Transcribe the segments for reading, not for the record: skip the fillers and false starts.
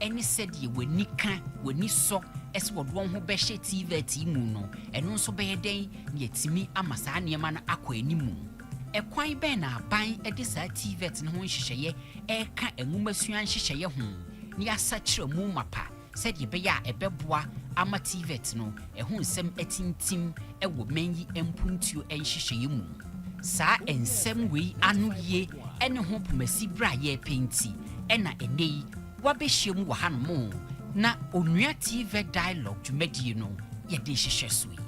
any said ye when nika, when you saw as what one who beshe TVET imuno, and also be a day, yet me a masania man aqua ni moon. A quite bena buying a desert TVET and one shishaye, eka and mumasuan shishaye home, near such a mumapa, said ye beya a bebois, ama TVET no, a whom some etin tim, a woman ye empuntu and shishaye moon. Sa and some way anu ye, and hope mercy bra ye painty, and a day, wabishim wahan mo. Na Onua TVET dialogue to medino ye dishe sui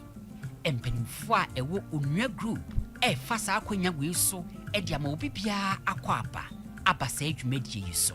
empenfo a ewo Onua group e fasa akonya we so e dia ma obi bia akwaba abasa adwumedie yi so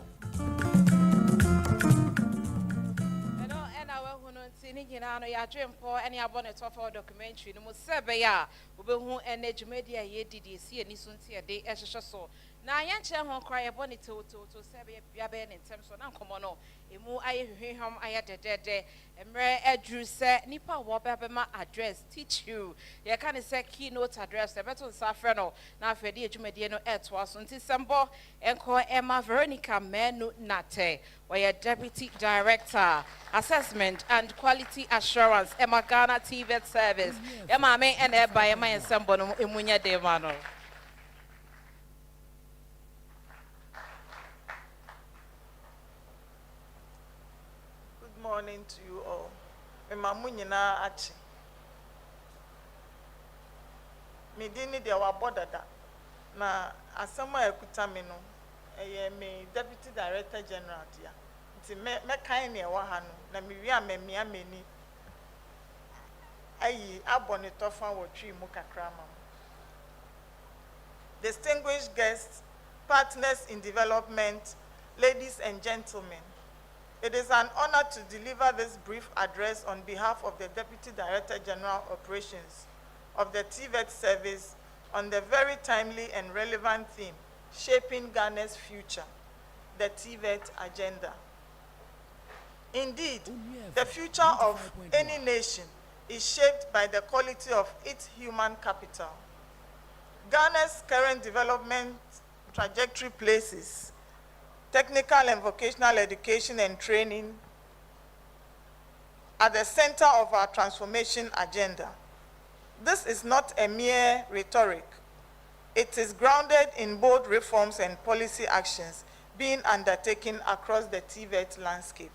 ena we hu no ntini nyina no ya dwempo ene abone tofo documentary no mo sebe ya obehu ene adwumedie ye didi esi ani so ntia de ehhehwe so na yanche ho kra ye bone to sebe ya be ne ntem so na nkomo no emu aye hwehwehom aye dedede emre adru se nipa wo beba address teach you ye kan say keynote address ebeto safre no na afede adwumedie no eto so nti sembo enko Emma Veronica Menu Nate we deputy director assessment and quality assurance Emma Ghana TVET service Emma me and e by Emma sembo no emunya de ma no. Morning to you all. Mamunyina achi. Midini de wabodada. Na asama ekutami no. Me deputy director general dia. Nti me kan ne wa ha no na me wi amemia meni. Ayi abone tofa wo twi mu kakra ma. Distinguished guests, partners in development, ladies and gentlemen. It is an honor to deliver this brief address on behalf of the Deputy Director General Operations of the TVET service on the very timely and relevant theme, Shaping Ghana's Future, the TVET agenda. Indeed, the future of any nation is shaped by the quality of its human capital. Ghana's current development trajectory places technical and vocational education and training at the center of our transformation agenda. This is not a mere rhetoric. It is grounded in bold reforms and policy actions being undertaken across the TVET landscape.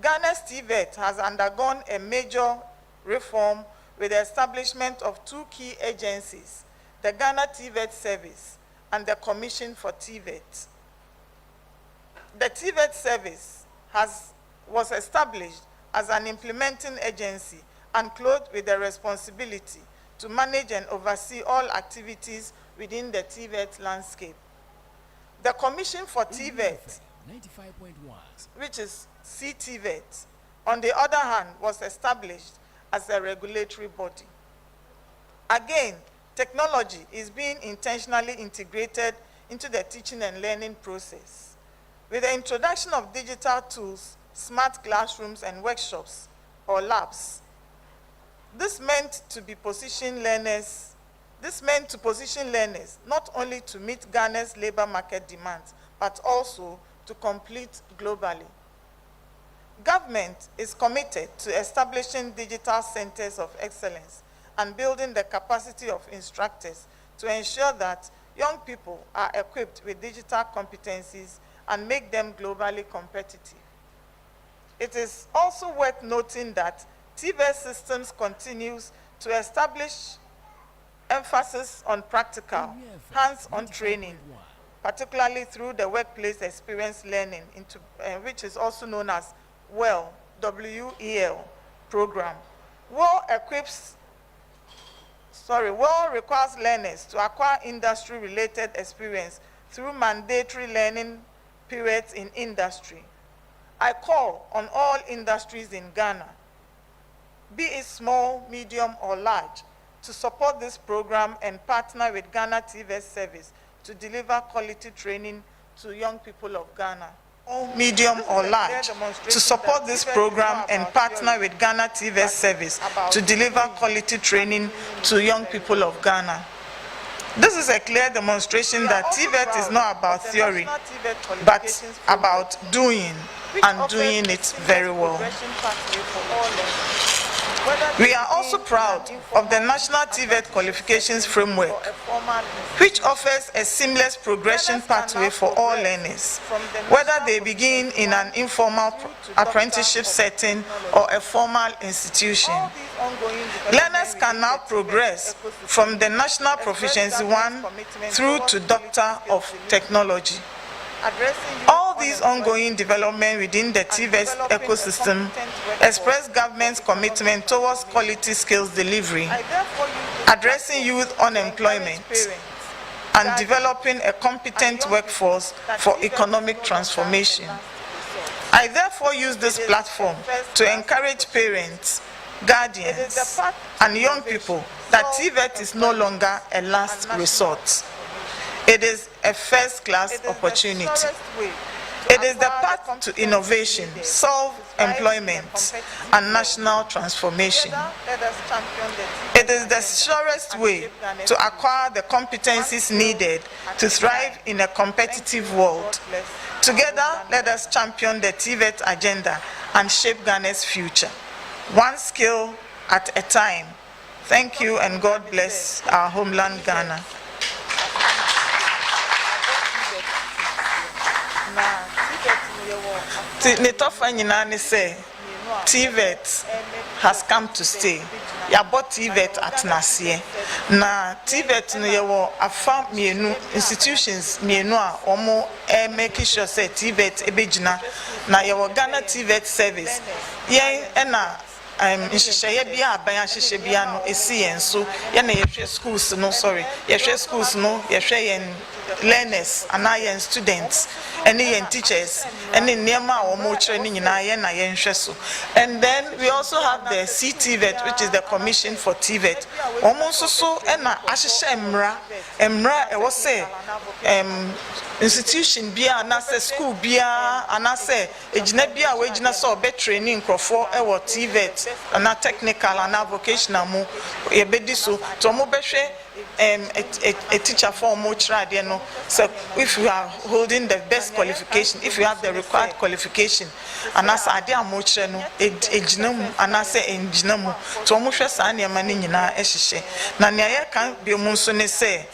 Ghana's TVET has undergone a major reform with the establishment of two key agencies, the Ghana TVET Service and the Commission for TVET. The TVET service was established as an implementing agency and clothed with the responsibility to manage and oversee all activities within the TVET landscape. The Commission for TVET, which is CTVET, on the other hand, was established as a regulatory body. Again, technology is being intentionally integrated into the teaching and learning process. With the introduction of digital tools, smart classrooms and workshops or labs, this meant to position learners not only to meet Ghana's labor market demands, but also to compete globally. Government is committed to establishing digital centers of excellence and building the capacity of instructors to ensure that young people are equipped with digital competencies and make them globally competitive. It is also worth noting that TVET Systems continues to establish emphasis on practical, hands-on training, particularly through the workplace experience learning, which is also known as WEL, W-E-L program. WEL requires learners to acquire industry-related experience through mandatory learning periods in industry. I call on all industries in Ghana, be it small, medium, or large, to support this program and partner with Ghana TVET service to deliver quality training to young people of Ghana. Medium or large, to support this program and partner with Ghana TVET service to deliver quality training to young people of Ghana. This is a clear demonstration that TVET is not about theory, but about doing. and doing it very well. We are also proud of the National TVET Qualifications Framework, which offers a seamless progression pathway for all learners, whether they begin in an informal apprenticeship setting or a formal institution. Learners can now progress from the National Proficiency 1 through to Doctor of Technology. All these ongoing development within the TVET ecosystem express government's commitment towards quality skills delivery, addressing youth unemployment, and developing a competent workforce for economic transformation. I therefore use this platform to encourage parents, guardians, and young people that TVET is no longer a last resort. It is a first-class opportunity. It is the path to innovation, self-employment, and national transformation. It is the surest way to acquire the competencies needed to thrive in a competitive world. Together, let us champion the TVET agenda and shape Ghana's future, one skill at a time. Thank you, and God bless our homeland, Ghana. TVET has come to stay. Ya bought TVET at Nasie. Na TVET no yewo afa mienu institutions mienu a omo make sure say TVET ebegina na yewo Ghana TVET service. Yen na nhyehyɛ bia aban ahyehyɛ bia no esi yen so ye na yehwe schools no yehwe schools no yehwe yen learners and yen students and yen teachers and in niema omo training nyina yen na yen hwe so. And then we also have the CTVET, which is the Commission for TVET. Omo nso so na ahyehyɛ emra e wo say institution bia na say school bia ana say ejina bia we ejina so be training crofo e wo TVET na technical and vocational mo e be di so to mo be hwe a teacher for more trade, no. So if you are holding the best qualification, if you have the required qualification, and as I did more no, a genome, and I say in genome, to almost any money in our eshe. Nanya can't be monsone say.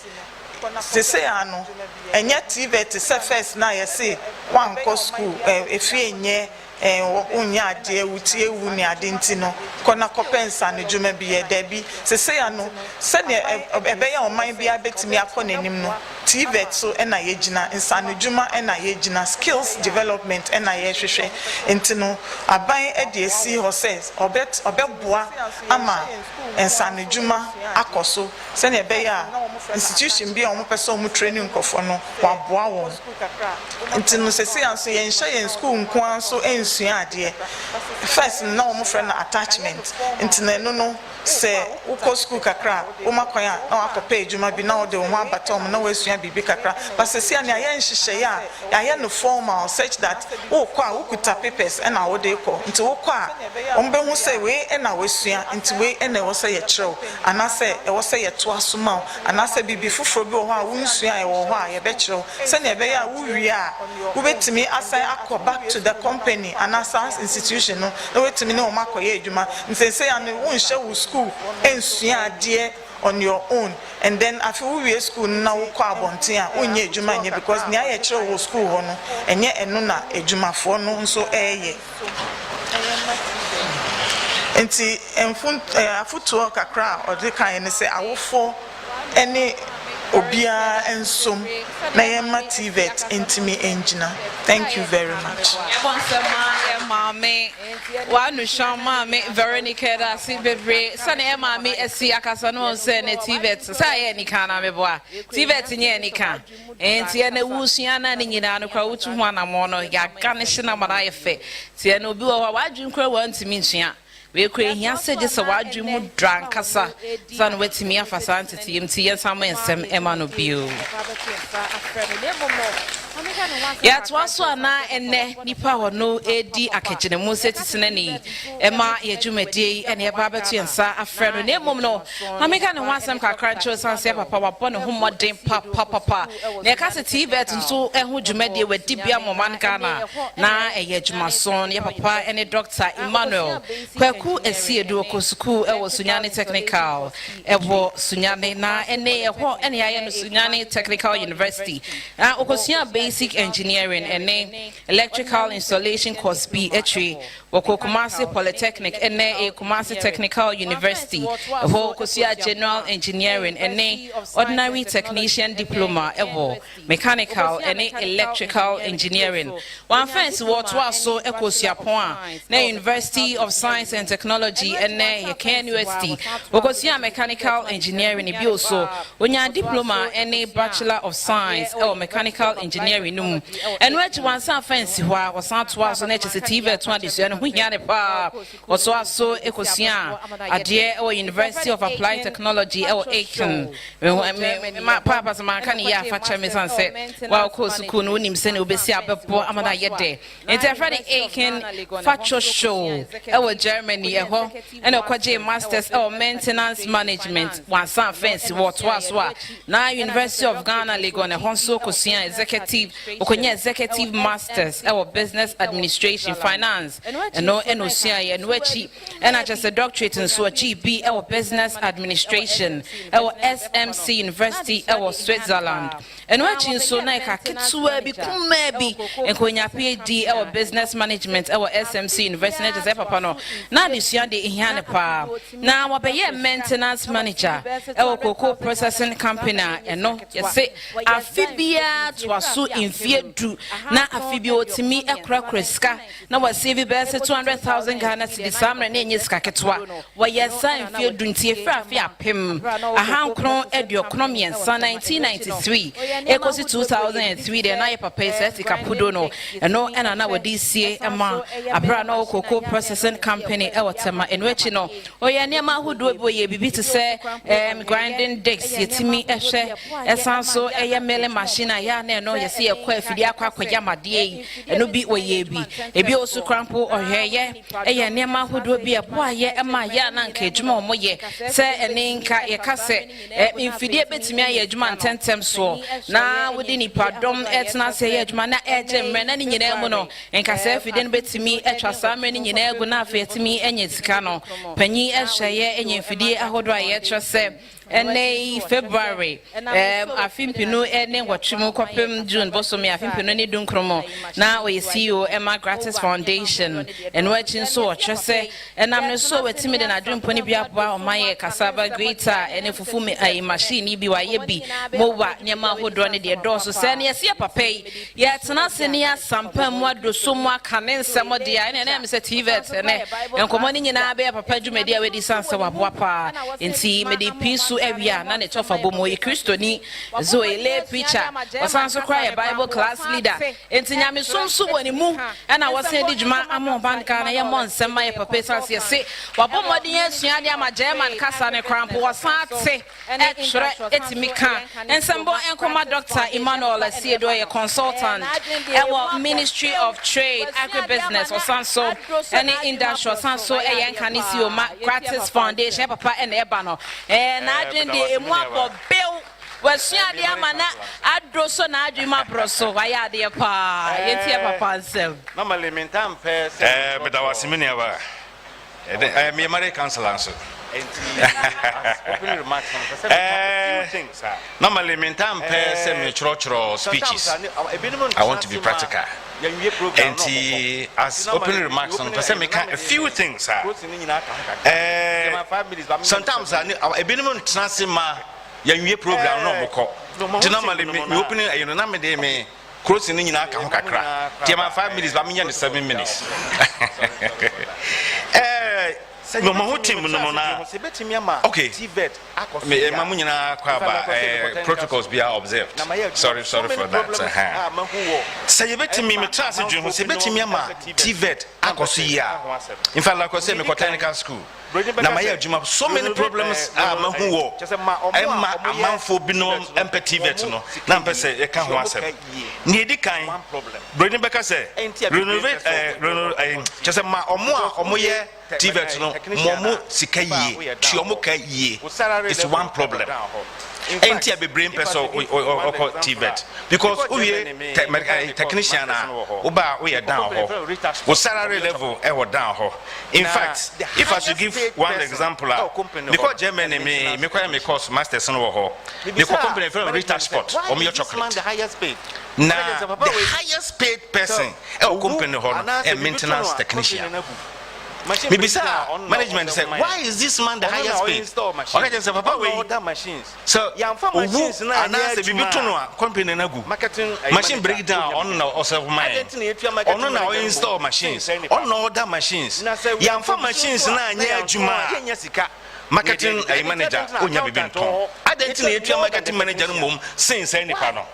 They say, I know, and yet TVET is a first now. I say one course school, if you unya de wutie wu ne adentino kona kopensa ne dwuma biye dabi se ya no se ne ebeya oman bia betimi akọ nanim no TVET so na yegina insane dwuma na yegina skills development na yehwehwe entino aban de esi ho says obeboa ama insane dwuma akoso se ne ebeya institution bia omo pese omo training nkofo no waboa won entino se ya so yen school nko so first no more friend attachment into no say uko school kakra umakwaya na akopa ejuma bi na ode ho abatom na wasua bibi kakra but say na ya nhihye ya no formal such that ukwa ukuta papers na ode ko nti ukwa ombe hu say we na wasua nti we na wo say ye kyerɛw ana say e wo say ye to asoma ana say bibi fufuro bi wo ho a wunsua e wo ho a ye be kyerɛw say na be ya wo wi a wo betimi assign akɔ back to the company ana science institution no wetimi na o makoye ejuma nti say an wunhye wo school ensua ade on your own and then after we school na wo kwa abonten a onye ejuma nye because nia ye kire wo school ho no enye enu na ejumafo no nso eye enti afuto kakra odi kan ne say awofo ene obia ensom na yema TVET intimi engineer. Thank you very much. Mame wanu shama me Veronica da sibebre sane mame esi akasa no se ne TVET sa ye nika na me boa TVET nye nika enti ene wusua na ne nyina no kwa wutu ho anamo no ya gane hye na mara ye fe ti ene obi wo wadwun kra wantimi nsua we kra hia se je se wadwun mu drankasa san wetimi afasa ntete yim ti yensam ensem ema no bio ya twaso na enne nipa wo no edi akegene mu setisene ni ema ye dwumadi ene ye ba betu ensa afre no na mom no ameka ne ho asem kakra ncho sanse papa wabɔ ne ho modern papa na ka se TVET nso eho dwumadi we dibia moman Ghana na eye dwumason ye papa ene Dr. Emmanuel kwaku esiedu okosuku ewo Sunyane Technical ewo Sunyane na ene eho ene ya no Sunyane Technical University na okosia basic engineering ene electrical installation course B etri woko Kumasi Polytechnic ene Kumasi Technical University eho okosia general engineering ene ordinary technician diploma ewo mechanical ene electrical engineering one fence what was so ekosia pon na University of Science and Technology ene Yeken University okosia mechanical engineering bi also onya diploma ene bachelor of science or mechanical engineering num and which one san fence ho a wasan to aso na chese TVET to adesua no ho hia ne pa oso aso ekosia ade o University of Applied Technology o Aiken ma papa sama kan ya fa cheme sanse wa ko suku no nim se ne obesi abebo amada yede ente fra de Aiken facho show o Germany ho and okwaje masters o maintenance management one san fence what was na University of Ghana Legon honso kosia executive okonya executive masters our business administration finance no enosia ye no achi and just a doctorate in so GB our business administration our SMC University our Switzerland and watching so na ka kitwa bi kuma bi enkonya PhD our business management our SMC University just papa no na desua de hiane pa na wabeye maintenance manager our cocoa processing company and no yese afibia to aso infiedu na afibia otimi ekrakra ska na wa save bese 200,000 Ghana cedis samre na enye ska ketwa wa yesa infiedu ntie frafi apem ahankron ediokron miensa 1993 ekosi 2003 de na ye papa ese kapudo no eno ena na wodi sie ema abra na cocoa processing company e wotema enwechi no oye niam ahodo bi oye bibi to say grinding discs yetimi ehwe esanso eye mele machine ya na no yese ye kwa afidi akwa made eno bi oye bi ebi osu crampo ohweye eye niam ahodo bi ebo ye ema ya na nka edwuma omoye se ene nka ye kase infidi betimi aye edwuma ntentem so na wodi ni padom etna se ye edwuma na eje mre na ni nyina mu no nka se afidi no betimi etwa samre ni nyina egu na afa etimi enye sika no panyi ehweye enye infidi ahodo aye trose ene February afimpinu ene watwemu kwapem June bosomi afimpinu ni dunkromo na we CEO Emma Gratis Foundation and watching so trese enam so wetimi de na dwempo ni bia boa omaye kasaba greater ene fufu ai machine bi wa ye bi mowa nyama hodo ne de doso se ne yesi papai ye tena se ne asampa mu adoso mu aka ne nsemo de ya ene me se TVET ene enkomo ni nyina be papa dwumadi a wedi sanse waboa pa enti me de pisu ewia na ne tofa bomo ye Kristoni zo ele preacher wasanso cry a Bible class leader enti nyame sonso woni mu na wasen di djuma amon banka na ye monsem ma ye papa sanse ye se wabomodi asua de ama German kasa ne crampo wasate extra etimika ensembo enkoma Dr. Emmanuel Asiedo ye consultant ewo Ministry of Trade Agribusiness wasanso any industry wasanso enkanisi o ma Gratis Foundation papa ene eba no na adwende emu abo bill wasua de amana adroso na adwuma broso waya de pa yenti papa nsem na malementam pese but I was many aba me mare councilor so open remarks on few things na malementam pese me chro speeches I want to be practical and as opening remarks on person make a few things sometimes a minimum transima yanwie program no boko normally me opening na me dey me crossing ni nyina aka ho kakra tie ma 5 minutes ba me nya 7 minutes no ma ho team no na okay mamunyina kwa ba protocols be observed. Sorry for that. Say betimi me trust dwen ho say betimi ama TVET akoso yi a. In fact like I say me ko technical school. Na ma ya adwuma so many problems mahu wo. Emma amanfo binom empa TVET no. Na mpa say e ka ho asem. Ni edi kan. Brody Beka say renovate just ma omo ye TVET no momo sika yie ti omo ka yie. It's one problem. Enti be brain person or TVET because we technician oba we down ho wo salary level e wo down ho. In fact if I should give one example because Germany me course masters no ho the company from Rita Sport or me chocolate the highest paid person e company ho a maintenance technician. Maybe sir, management said, why is this man the highest paid? Okay, just papa we order machines. So, machines na anase bibi to no company na gu. Machine breakdown on na also mine. On na install machines. On na order machines. Yamfa machines na anya adwuma. Marketing manager onya bibi nton. Identity etua marketing manager no mom since any pa no.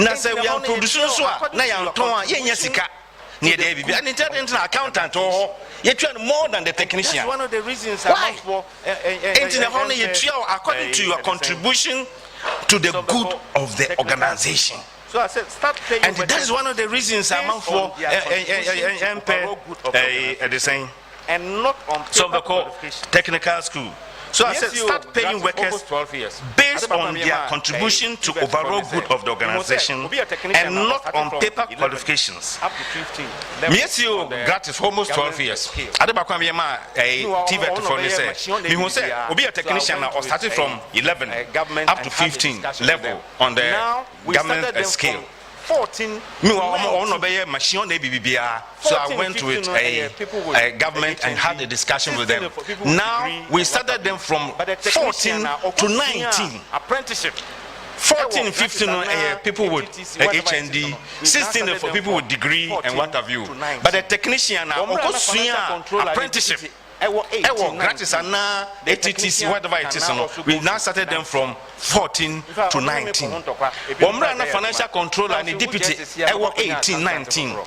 Na say we am production so na yanton a yenya sika. Near the baby, an intelligent accountant or yet more than the technician. That's one of the reasons why according to your contribution to the good of the organization. So I said, start paying. And that is one of the reasons I'm for the same and not on technical school. So I said, start paying workers based on their contribution to overall good of the organization and not on paper qualifications. Yes, you gratis almost 12 years. I don't know a TVET for me say. Me who say, be a technician or started from 11 up to 15 level on the government scale. 14 so I went with a government and had a discussion with them. Now we started them from 14 to 19 apprenticeship. 14, 15 people with HND, 16 for people with degree and what have you. But the technician apprenticeship. Gratis and now ATTC, whatever it is. We now started them from 14 to 19. Omrana financial controller and the deputy 18, 19.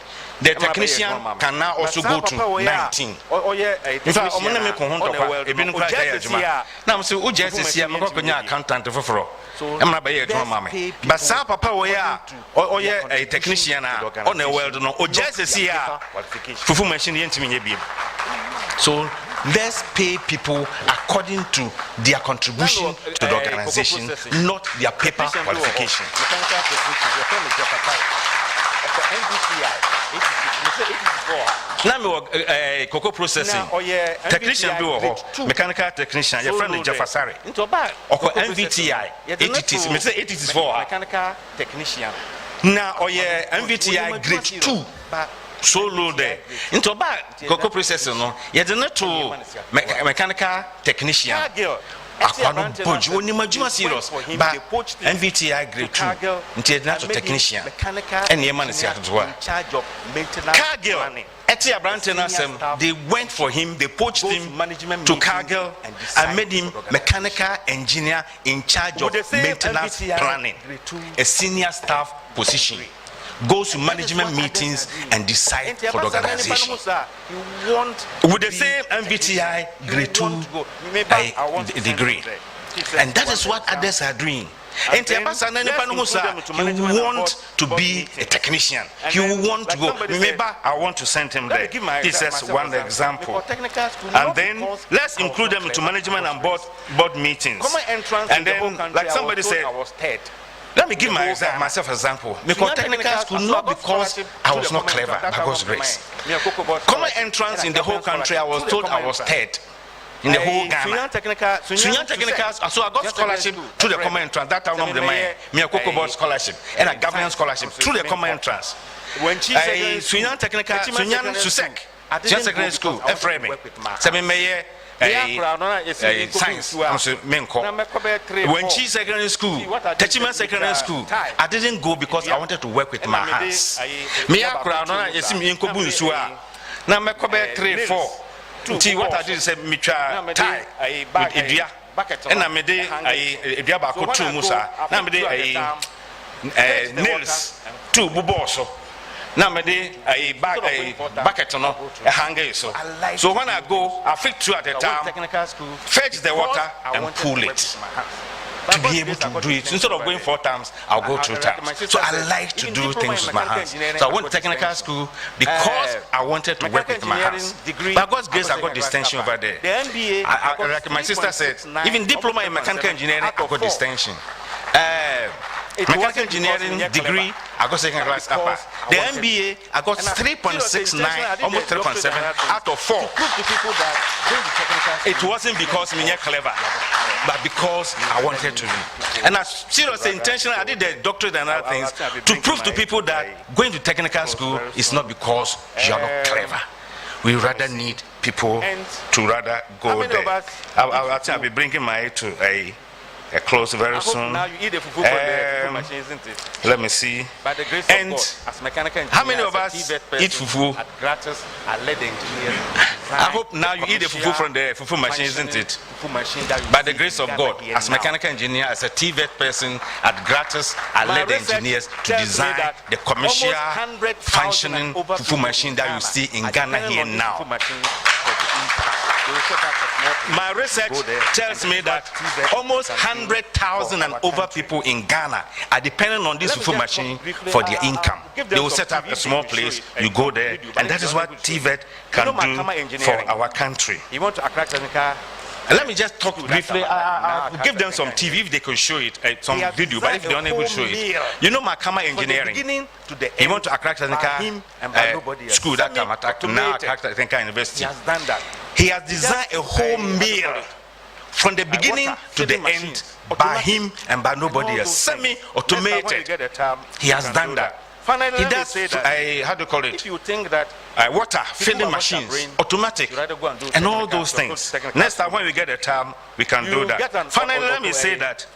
The technician can now also go to 19. In fact, I'm going to now I'm saying, I'm going to accountant for I'm not a drama. But some papa, or a technician on a world, or just a CR for machine. So let's pay people according to their contribution to the organization, not their paper qualification. Now cocoa processing technician mechanical technician your friend Jafasari or MVTI 80s for mechanical technician now MVTI grade 2 so low there into back cocoa processing no you don't to mechanical technician akwano budge woni majuma serious but MVTI grade 2 into not technician and the man is here to work Cargill Etia Branton they went for him, they poached him to Cargill and made him mechanical engineer in charge of maintenance planning, a senior staff position. Goes to management meetings and decide for the organization. With the same MVTI grade 2 degree. And that is what others are doing. And you want to be a technician. You want to go. Maybe I want to send him there. This is one example. And then let's include them into management and board meetings. And then, like somebody said, let me give myself example. Because technical school, not because I was not clever, by God's grace. Common entrance in the whole country, I was told I was third. In the whole Ghana. So I got scholarship through the common entrance. That time of the man, me a Cocoa Board scholarship and a government scholarship through the common entrance. When she Swinyan Technical, Swinyan Susek, just secondary school, Efremi, 7 Mayor, science, when she secondary school, Techima secondary school, I didn't go because I wanted to work with my hands. Me a crown, I see me in Kobun Sua. Now, Mekobe 3, 4. See what I did is me try tie with idea. And I made a idea about two musa. Now me a nails two buboso. Now me a bucket no a hanger so. So when I go, I fix two at a time, fetch the water and pull it. To be able to do it, instead of going 4 times, I'll go 2 times. So I like to do things with my hands. So I went to technical school because I wanted to work with my hands. By God's grace, I got distinction over there. Like my sister said, even diploma in mechanical engineering, I got distinction. Mechanical engineering degree, I got second class upper. The MBA, I got 3.69, almost 3.7 out of 4. It wasn't because I'm clever, but because I wanted to do. And I seriously intentionally, I did the doctorate and other things to prove to people that going to technical school is not because you are not clever. We rather need people to rather go there. I'll be bringing my aid to a close very soon. Now you eat the fufu from the machine, isn't it? Let me see. By the grace And of God, as mechanical engineers, how many of us eat fufu? At gratis, are led engineers. I hope now you eat the fufu from the fufu machine, isn't it? By the grace of God, as mechanical engineer, as a TVET person, at gratis, I led engineers to design the commercial functioning fufu machine that you see in Ghana here now. My research tells me that almost 100,000 and over people in Ghana are dependent on this fufu machine for their income. They will set up a small place, you go there, and that is what TVET can do for our country. You want to attract a And let me just talk briefly. I'll give them some TV if they can show it, some video, but if they don't able to show it. You know Makama Engineering. He want to attract a school that can attack now Accra University. He has done that. He has designed a whole meal from the beginning to the end by him and by nobody else. Semi-automated. He has done that. Finally, he does, how do you call it? If you think that water filling machines, automatic, and all those things. Next time when we get a time, we can do that. Finally, let me say that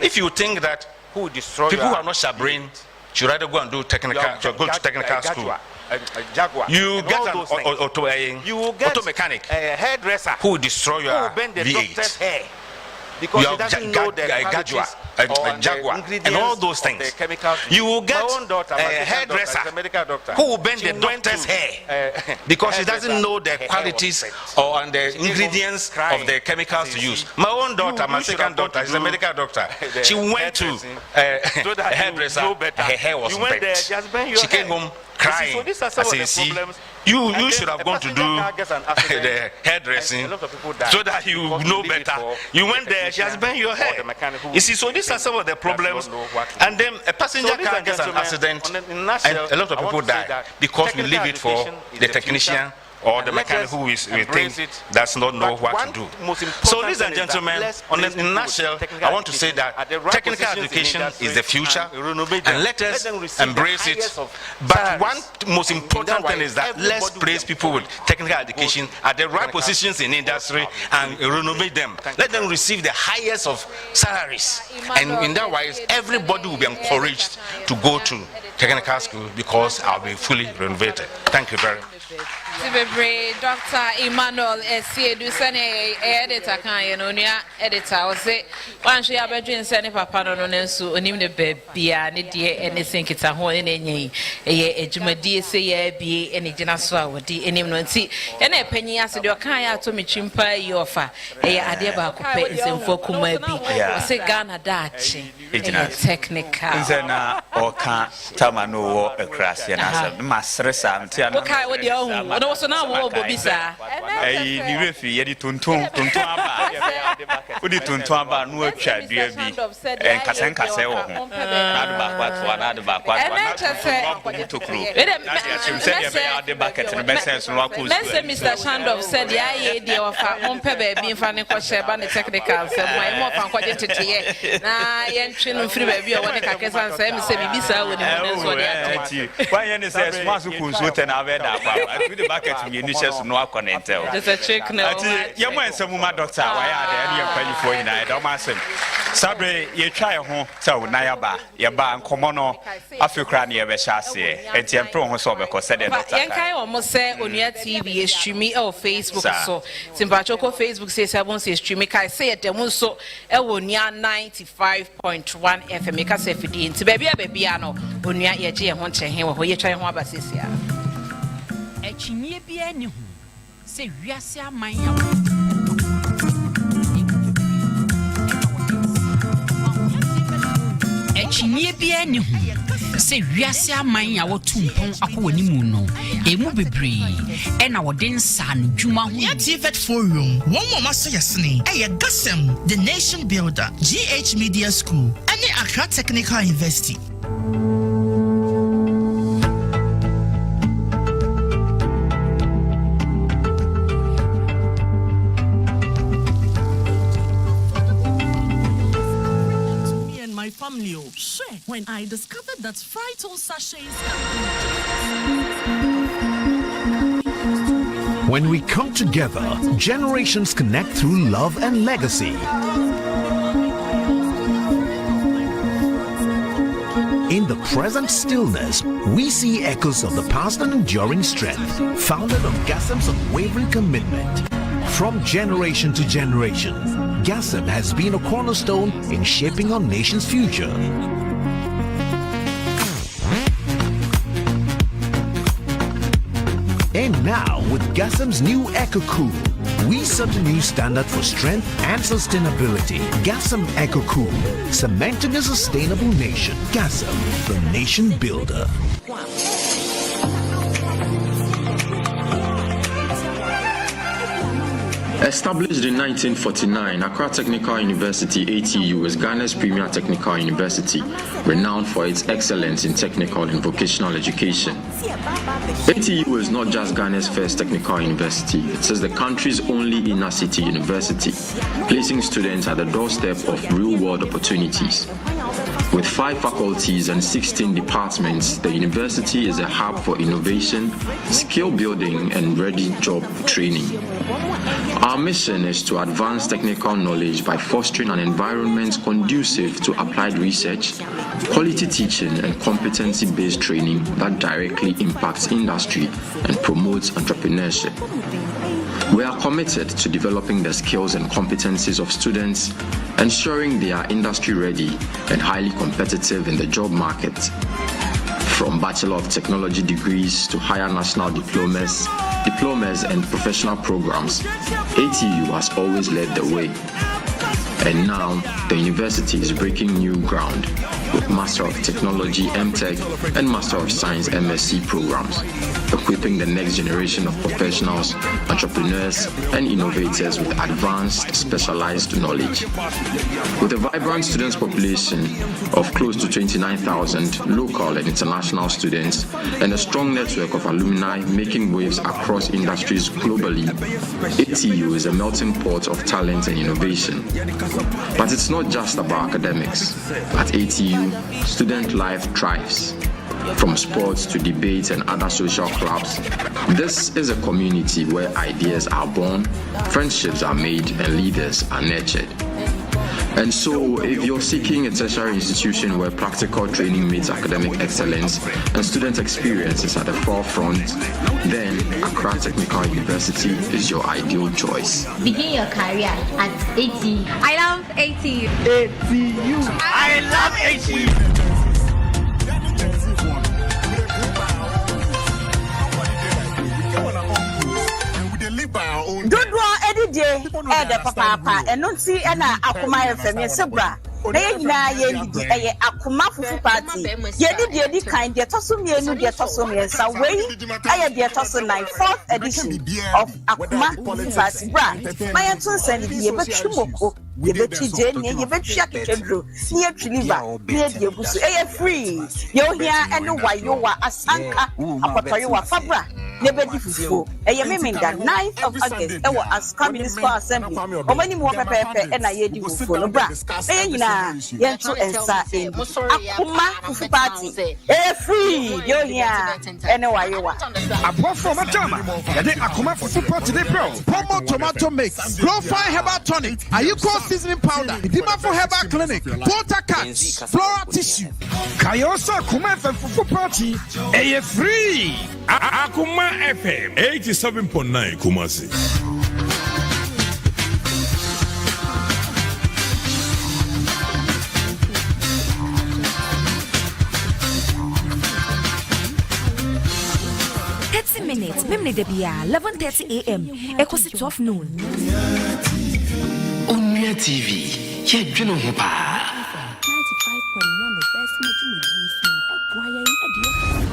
if you think that people who are not shabrain should rather go and do technical, go to technical school. You get an auto mechanic, a hairdresser who will destroy your V8. Because you have Jaguar, and all those things. You will get a hairdresser who will bend the doctor's hair because he doesn't know the qualities or the ingredients of the chemicals to use. My own daughter, my second daughter, is a medical doctor. She went to a hairdresser, her hair was bent. She came home crying. I say, see, you should have gone to do the hairdressing so that you know better. You went there, she has bent your hair. You see, so these are some of the problems. And then a passenger car gets an accident and a lot of people die because we leave it for the technician or the mechanic who is we think does not know what to do. So, ladies and gentlemen, in a nutshell, I want to say that technical education is the future, and let us embrace it. But one most important thing is that let's place people with technical education at the right positions in industry and renovate them. Let them receive the highest of salaries, and in that wise, everybody will be encouraged to go to technical school because I'll be fully renovated. Thank you very much. Dr. Emmanuel Esiedu sene editor kan ye no nua editor o se wan hwe abadwen sene papa no no nso onim ne bebia ne de ene senkita ho ne nyen eye adwumadie se ye bie ene gina so a wodi enim no nti ene panyin ase de o kan ya to mechimpa yi ofa eye ade ba ko pe nsemfo kuma bi o se Ghana da achi technical nzena o kan tamano wo ekrase na asem ma sresa mti ana o kai wo de o no so na wo bobisa ni refi ye di tonton aba odi tonton aba no atwa dua bi nkase wo ho na de ba kwatwa na de ba kwatwa na tokro na se achim se ye be ade bucket no bensen so no akos Mr. Shandov said ya ye de wafa ompe ba bi mfa ne kwhye ba ne technical se mo fa nkwaje teteye na ye ntwe no mfiri ba bi o woni kakesa nsa me se bibisa woni mo so de ati kwa ye ne se smart so kunso te na be da kwa the bucket me ni chest no akonnectel just a trick no ati ye mo ensemu ma doctor wa ya de ene ye kwalifo ina e da o ma asem Sabre, you try a home, so Nayaba, Yaba, and Comono, African, you have a chassis, and Tiampro, so because said it. Yankai almost say Onua TV is streaming or Facebook, so Simbachoko Facebook says I won't say streaming. I say at the Muso, Ewonia 95.1 FM, make us if it into baby, Onia Yaji, and one chain here, where you try one basis. A chinie be any say, yes, my Chinie be any say, yes, my our tumpon akoni muno, a movie bree, and our den son, Juma, TVET Forum, one more master yasni, a Gassam, the nation builder, GH Media School, and the Accra Technical University. Family, sure. When I discovered that Frito sachets. When we come together, generations connect through love and legacy. In the present stillness, we see echoes of the past and enduring strength, founded on Gassam's unwavering commitment. From generation to generation, Gassam has been a cornerstone in shaping our nation's future. And now, with Gassam's new EcoCool, we set a new standard for strength and sustainability. Gassam EcoCool, cementing a sustainable nation. Gassam, the nation builder. Established in 1949, Accra Technical University ATU is Ghana's premier technical university, renowned for its excellence in technical and vocational education. ATU is not just Ghana's first technical university, it is the country's only inner city university, placing students at the doorstep of real-world opportunities. With 5 faculties and 16 departments, the university is a hub for innovation, skill building, and ready job training. Our mission is to advance technical knowledge by fostering an environment conducive to applied research, quality teaching, and competency-based training that directly impacts industry and promotes entrepreneurship. We are committed to developing the skills and competencies of students, ensuring they are industry ready and highly competitive in the job market. From Bachelor of Technology degrees to higher national diplomas and professional programs, ATU has always led the way. And now, the university is breaking new ground with Master of Technology MTech and Master of Science MSc programs, equipping the next generation of professionals, entrepreneurs, and innovators with advanced, specialized knowledge. With a vibrant students population of close to 29,000 local and international students, and a strong network of alumni making waves across industries globally, ATU is a melting pot of talent and innovation. But it's not just about academics. At ATU, student life thrives. From sports to debates and other social clubs, this is a community where ideas are born, friendships are made, and leaders are nurtured. And so, if you're seeking a tertiary institution where practical training meets academic excellence and student experience is at the forefront, then Accra Technical University is your ideal choice. Begin your career at ATU. I love ATU. ATU. I love ATU. Good one, Eddie J. Eda Papa, and don't see an Akuma FM, Sabra. They na ye Akuma Fufu Party. Ye kind, yet Tossum, ye knew your Tossum, yes, away. I had the Tossum 4th edition of Akuma Fufu Party brand. My answer send ye but Chumoko, ye bet Jane, ye bet Shakidro, near Chiliva, near the Busu, free. You're here and know why you are a Sanka, a Patayoa Fabra. nebedi fufu eye meminda 9th of August ewo Asuka Municipal Assembly omani mo pepepe na yedi fufu no bra eye nyina yento ensa akuma fufu party free yo here ene wayewa apofo matama yade akuma fufu party dey bro pomo tomato mix grow fine herbal tonic ayuko seasoning powder dima for herbal clinic water cats floral tissue kayosa akuma fufu party free Akuma FM 87.9 Kumasi. Minutes, 11:30 a.m. Equals 12 noon. Onua TV, yeah, you know 95.1 the best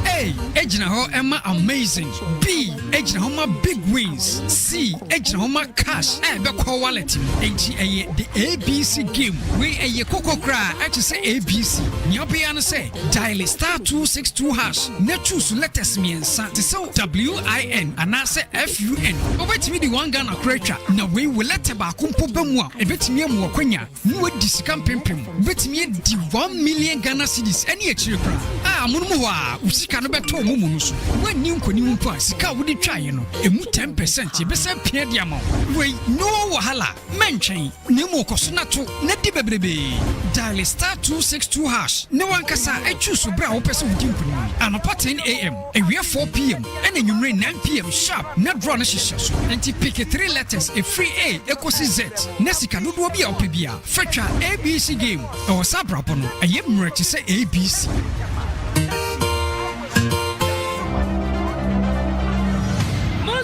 A. Ejina ho Emma amazing. B. Ejina ho ma big wins. C. Ejina ho ma cash. Be call wallet. The ABC game. We a koko kra. Say ABC. Nyobia no say dial *262#. Na choose letters miensa. Te so WIN and I say FUN. Obetimi di one Ghana creature. Na we will let ba kumpo bemu a. Ebetimi amu akwanya. Nu di sika pempem. Betimi di 1 million Ghana cedis. Any achire kra. Amunumu wa usika no beto mumu no so. When nim koni mpo a sika wo di twaye no. Emu 10% ebesa pia di ama. We no wahala. Mentwen. Nemu koso na to. Na di bebrebe. Dial *262#. Ne wankasa choose bra wo pese wudi mpuni. Anopa 10 AM. Ewia 4 PM. And enwumre 9 PM sharp. Na draw na hihye so. Enti pick 3 letters a free A ekosi Z. Na sika dodo bia opebia. Fetwa ABC game. Ewo sabra pono. Ayemre te se ABC.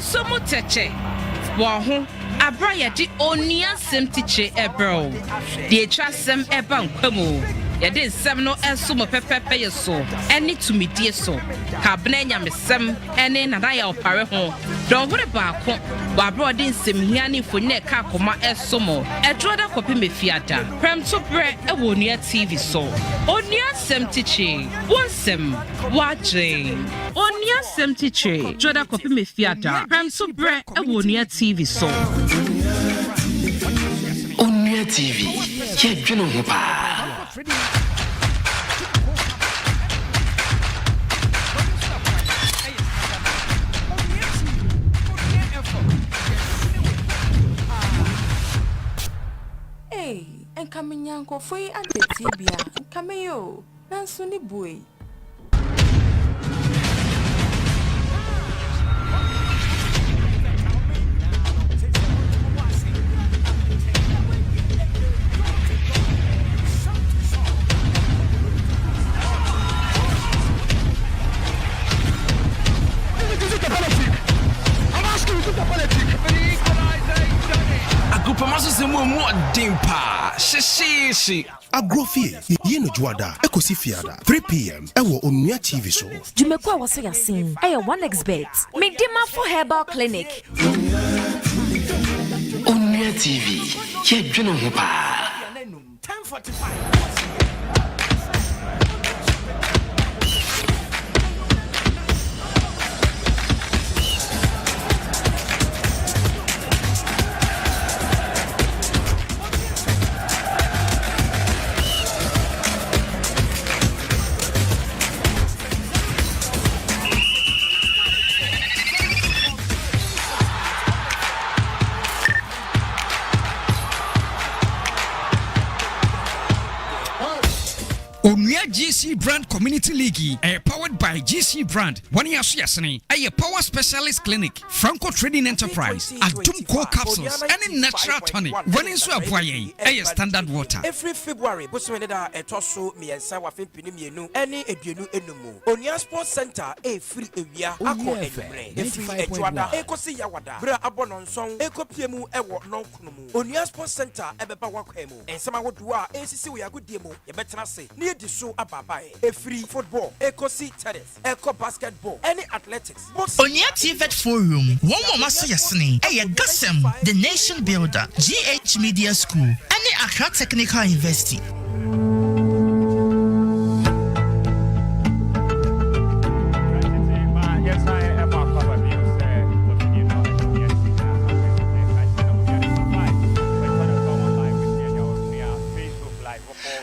Somo teche waho abraya di Onua semtiche ebro de twasem eba nkwamo yade nsem no enso mo pepepe yeso eni tumidie so kabna nyamesem eni nadaya opare ho don hore baako wa bro de nsem hia ni fone ka koma enso mo edroda kopi mefiada prem to bre e Onua TV so Onua semtiche wonsem waje Onua semtiche droda kopi mefiada prem to bre e Onua TV so Onua TV ye dwene ho pa Hey, and coming yanko for you and the tibia. Come yo, Nansuni boy. Agrofie, yeno juada, ekosi fiada, 3 PM, ewo Onua TV so. Jumekwa wase yasin, 1xbet. Medima for herbal clinic. Onua TV, ye dwene ho pa. 10:45. Onua GC Brand Community League, powered by GC Brand. One year yasini, a power specialist clinic, Franco Trading Enterprise, Adum Core Capsules, and natural tonic. Running so a standard water. Every February, Buswenda etoso mi ensa wafin pinimienu, any eduenu enumu. Onua Sports Center, free area, ako edumre. Free ejuada, ekosi yawada. Bra abononson, eko piemu ewo nonkunumu. Onua Sports Center, ebeba wakwemu. Ensama wodua, sisi we agudiemu, yebetrase. The show ababaye a free football, eco tennis, eco basketball, any athletics. Onua TVET Forum, one more master yasini, Gasem, the nation builder, GH Media School, any Accra Technical University. Yes, I am a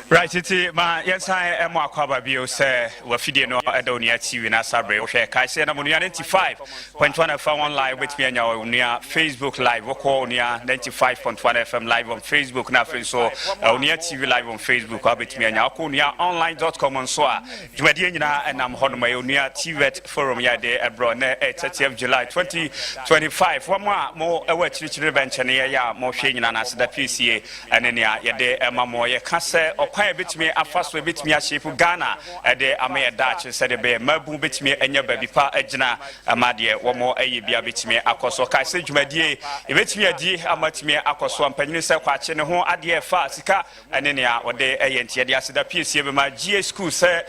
Right, it's my yes, I am a Quaba Bio, sir. Wafidino, Adonia TV, Nasabre, okay, Kaisa, and 95.1 FM online with me and your near Facebook Live, Oko near 95.1 FM live on Facebook, nothing so near TV live on Facebook, I'll be me and your near online.com on Soa, Jumadina, and I'm on my near TVET forum yade at Brone, 30th July 2025. One more away to revenge and ya more shading and as the PCA and then ya de Emma Moya Cassa or quite a bit me a fast way bit me a shape of Ghana a day I may a Dutch said a bear Mabu bit me and your baby pa Ejna Amadia one more a bit me a coso Kaisa Jumadie if it's me a D how much me a coso and Penisa watching home at the Fasika and then ya or day a and Tia said the PCA my GA school say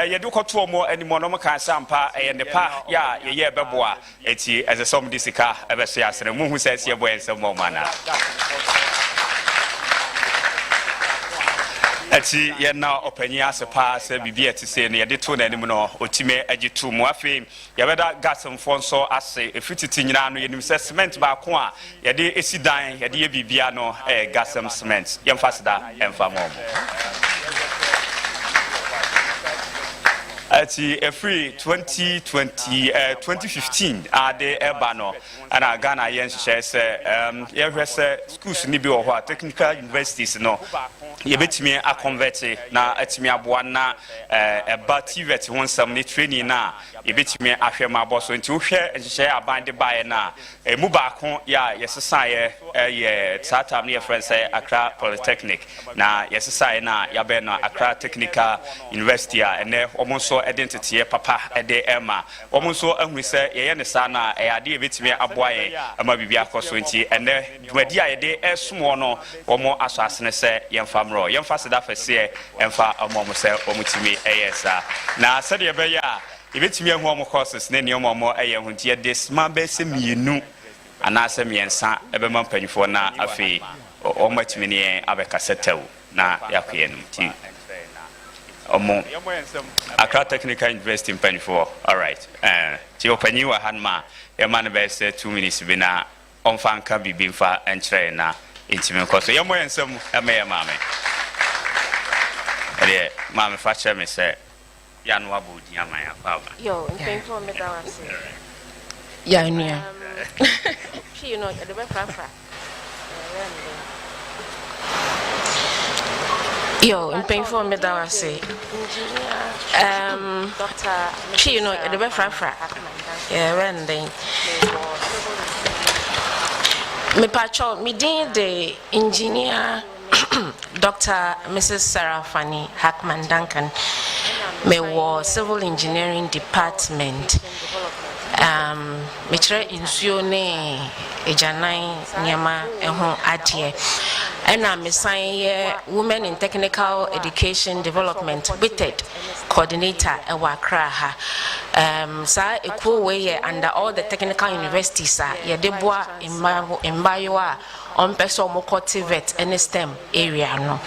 you do got 2 more any monomaca sampa and the pa ya baboa eti as a some disika ever say as the moon who says your boy and some more manner. Eti ye now open ya se pass bibia ti say na ye to na anim no otime agitu mu afi ye beda gas mfo so ase efititi nyina no ye nim se cement ba ko a ye de esidan ye de ye bibia no gas cement ye mfasida emfa mo. Ati every 2015 ade ebano ana Ghana yen share say schools ni bi wo ho technical universities no ye betimi a convert na atimi aboa na eba TVET won some ni training na ye betimi ahwe ma boso nti wo hwe share aban de bae na mu ba ko ya yesesa ye tata me friend say Accra Polytechnic na yesesa ye na ya be na Accra Technical University ene omonso identity papa ede Emma omonso ahunu say ye ne sa na ade betimi aboa ye ama bibia koso nti ene dwadi a ye de esumo no omo aso asene say ye mfamro ye mfa seda fese emfa omo say omutimi eyesa na sade ye be ya ibetimi ahu omo courses na ne omo eye hu nti ye this man be se mienu anase miensa ebe man panifo na afi omo timi ne abeka setew na yakwe num ti omo Accra Technical University in Penifo. All right. Ti opani wa hanma e man be say 2 minutes bi na onfa nka bibi mfa enkyere na intimi koso ye moyensem e me mame. Ede mame fa kire me say ya no abodi amaya baba. Yo, Penifo me da wase. Ya nua. You know, the be fra. Yo, in painful me that was say. She, you know, the be fra. Yeah, Rebranding. Me pacho, me din the engineer, Dr. Mrs. Sarah Fanny Hackman Duncan. Me was civil engineering department. Me try insuone ejanai nyama ehon adie. And I'm a Women in Technical Education Development WITED coordinator at Accra. Sir, a cool way under all the technical universities, sir. Yadeboa in Bayoa on Peso Moko TVET and STEM area. No.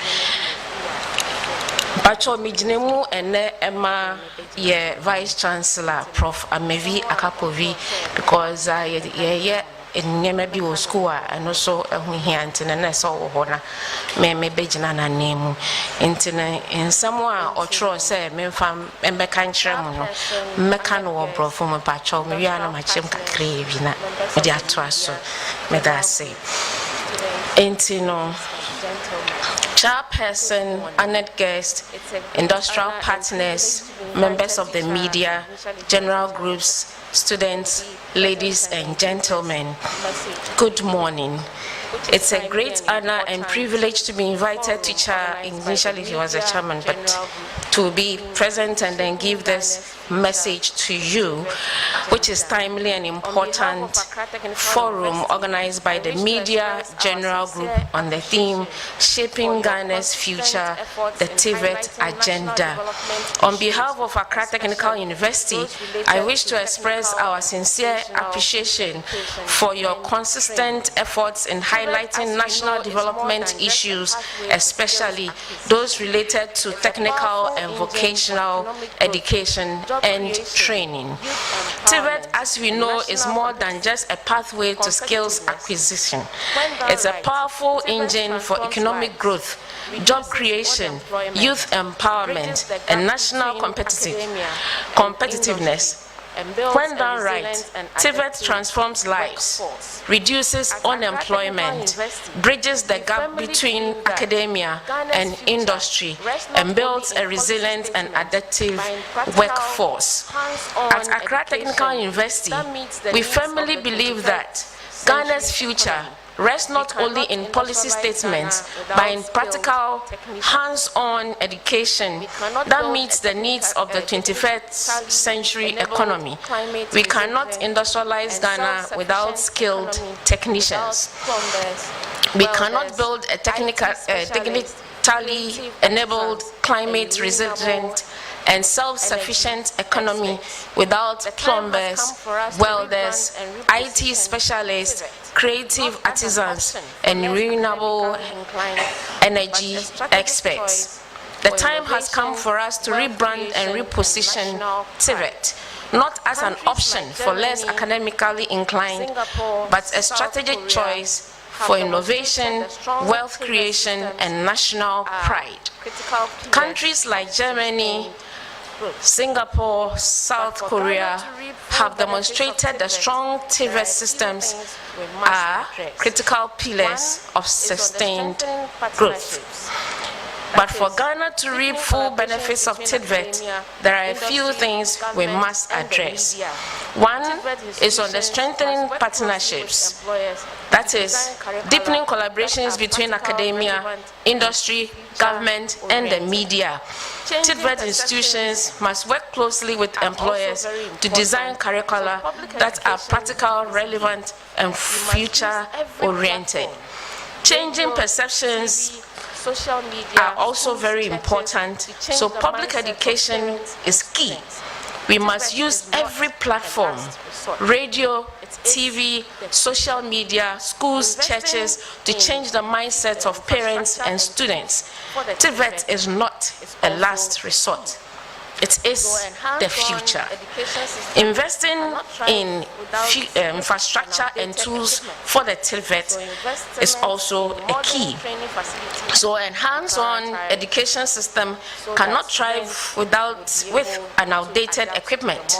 Bacho Mijnemu and Emma, ye Vice Chancellor, Prof. Amevi Akapovi, because in maybe was school and also here and so honor may bejina na name in someone or tro say me fam embe kanchre mu no meka no wo bro from pacho me wi ana machem kakre bi na me dia to aso me da say entino chairperson, honored guests, industrial partners, members of the media, general groups, students, ladies and gentlemen, good morning. It's a great honor and privilege to be invited to chair, initially he was a chairman, but to be present and then give this message to you, which is timely and important forum organized by the Media General Group on the theme Shaping Ghana's Future, the TVET Agenda. On behalf of Accra Technical University, I wish to express our sincere appreciation for your consistent efforts in highlighting national development issues, especially those related to technical and vocational education and training. TVET, as we know, is more than just a pathway to skills acquisition. It's a powerful engine for economic growth, job creation, youth empowerment, and national competitiveness. When done right, TVET transforms lives, reduces unemployment, bridges the gap between academia and industry, and builds a resilient and adaptive workforce. At Accra Technical University, we firmly believe that Ghana's future rests not only in policy statements, but in practical, hands-on education that meets the needs of the 21st century economy. We cannot industrialize Ghana without skilled technicians. We cannot build a technically enabled, climate resilient, and self-sufficient economy without plumbers, welders, IT specialists, creative artisans, and renewable energy experts. The time has come for us to rebrand and reposition TVET, not as an option for less academically inclined, but a strategic choice for innovation, wealth creation, and national pride. Countries like Germany, Singapore, South Korea have demonstrated the strong TVET systems are critical pillars of sustained growth. But for Ghana to reap full benefits of TVET, there are a few things we must address. One is on the strengthening partnerships, that is, deepening collaborations between academia, industry, government, and the media. TVET institutions must work closely with employers to design curricula that are practical, relevant, and future-oriented. Changing perceptions are also very important, so public education is key. We must use every platform, radio, TV, social media, schools, churches, to change the mindset of parents and students. TVET is not a last resort. It is the future. Investing in infrastructure and tools for the TVET is also a key. So a hands-on education system cannot thrive with an outdated equipment.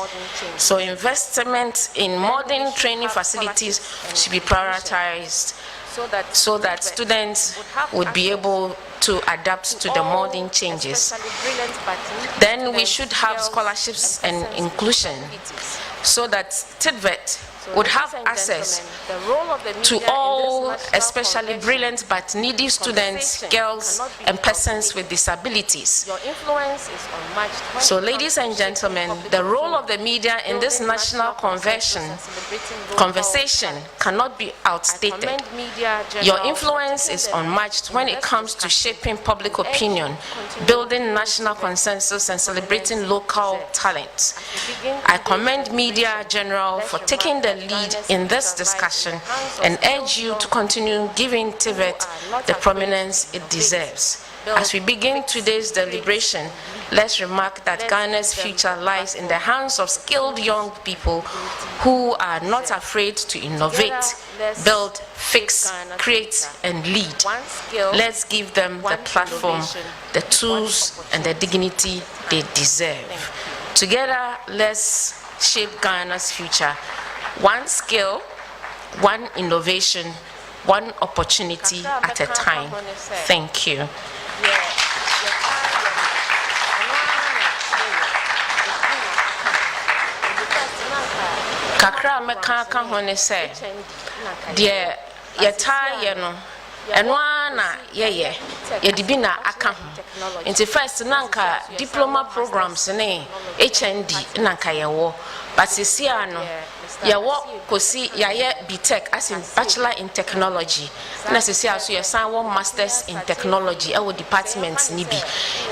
So investment in modern training facilities should be prioritized so that students would be able to adapt to the modern changes. Then we should have scholarships and inclusion so that TVET would have access to all, especially brilliant but needy students, girls, and persons with disabilities. So, ladies and gentlemen, the role of the media in this national conversation cannot be outstated. Your influence is unmatched when it comes to shaping public opinion, building national consensus, and celebrating local talent. I commend Media General for taking the lead in this discussion and urge you to continue giving TVET the prominence it deserves. As we begin today's deliberation, let's remark that Ghana's future lies in the hands of skilled young people who are not afraid to innovate, build, fix, create, and lead. Let's give them the platform, the tools, and the dignity they deserve. Together, let's shape Ghana's future. One skill, one innovation, one opportunity at a time. Thank you. Kakra meka ka hone se de yeta ye no eno ana ye dibi na aka ho nti first nanka diploma programs ne HND nanka ye wo but sisia no ye wo kosi yaye BTech as in Bachelor in Technology na sisia so ye san wo Masters in Technology e wo departments ni bi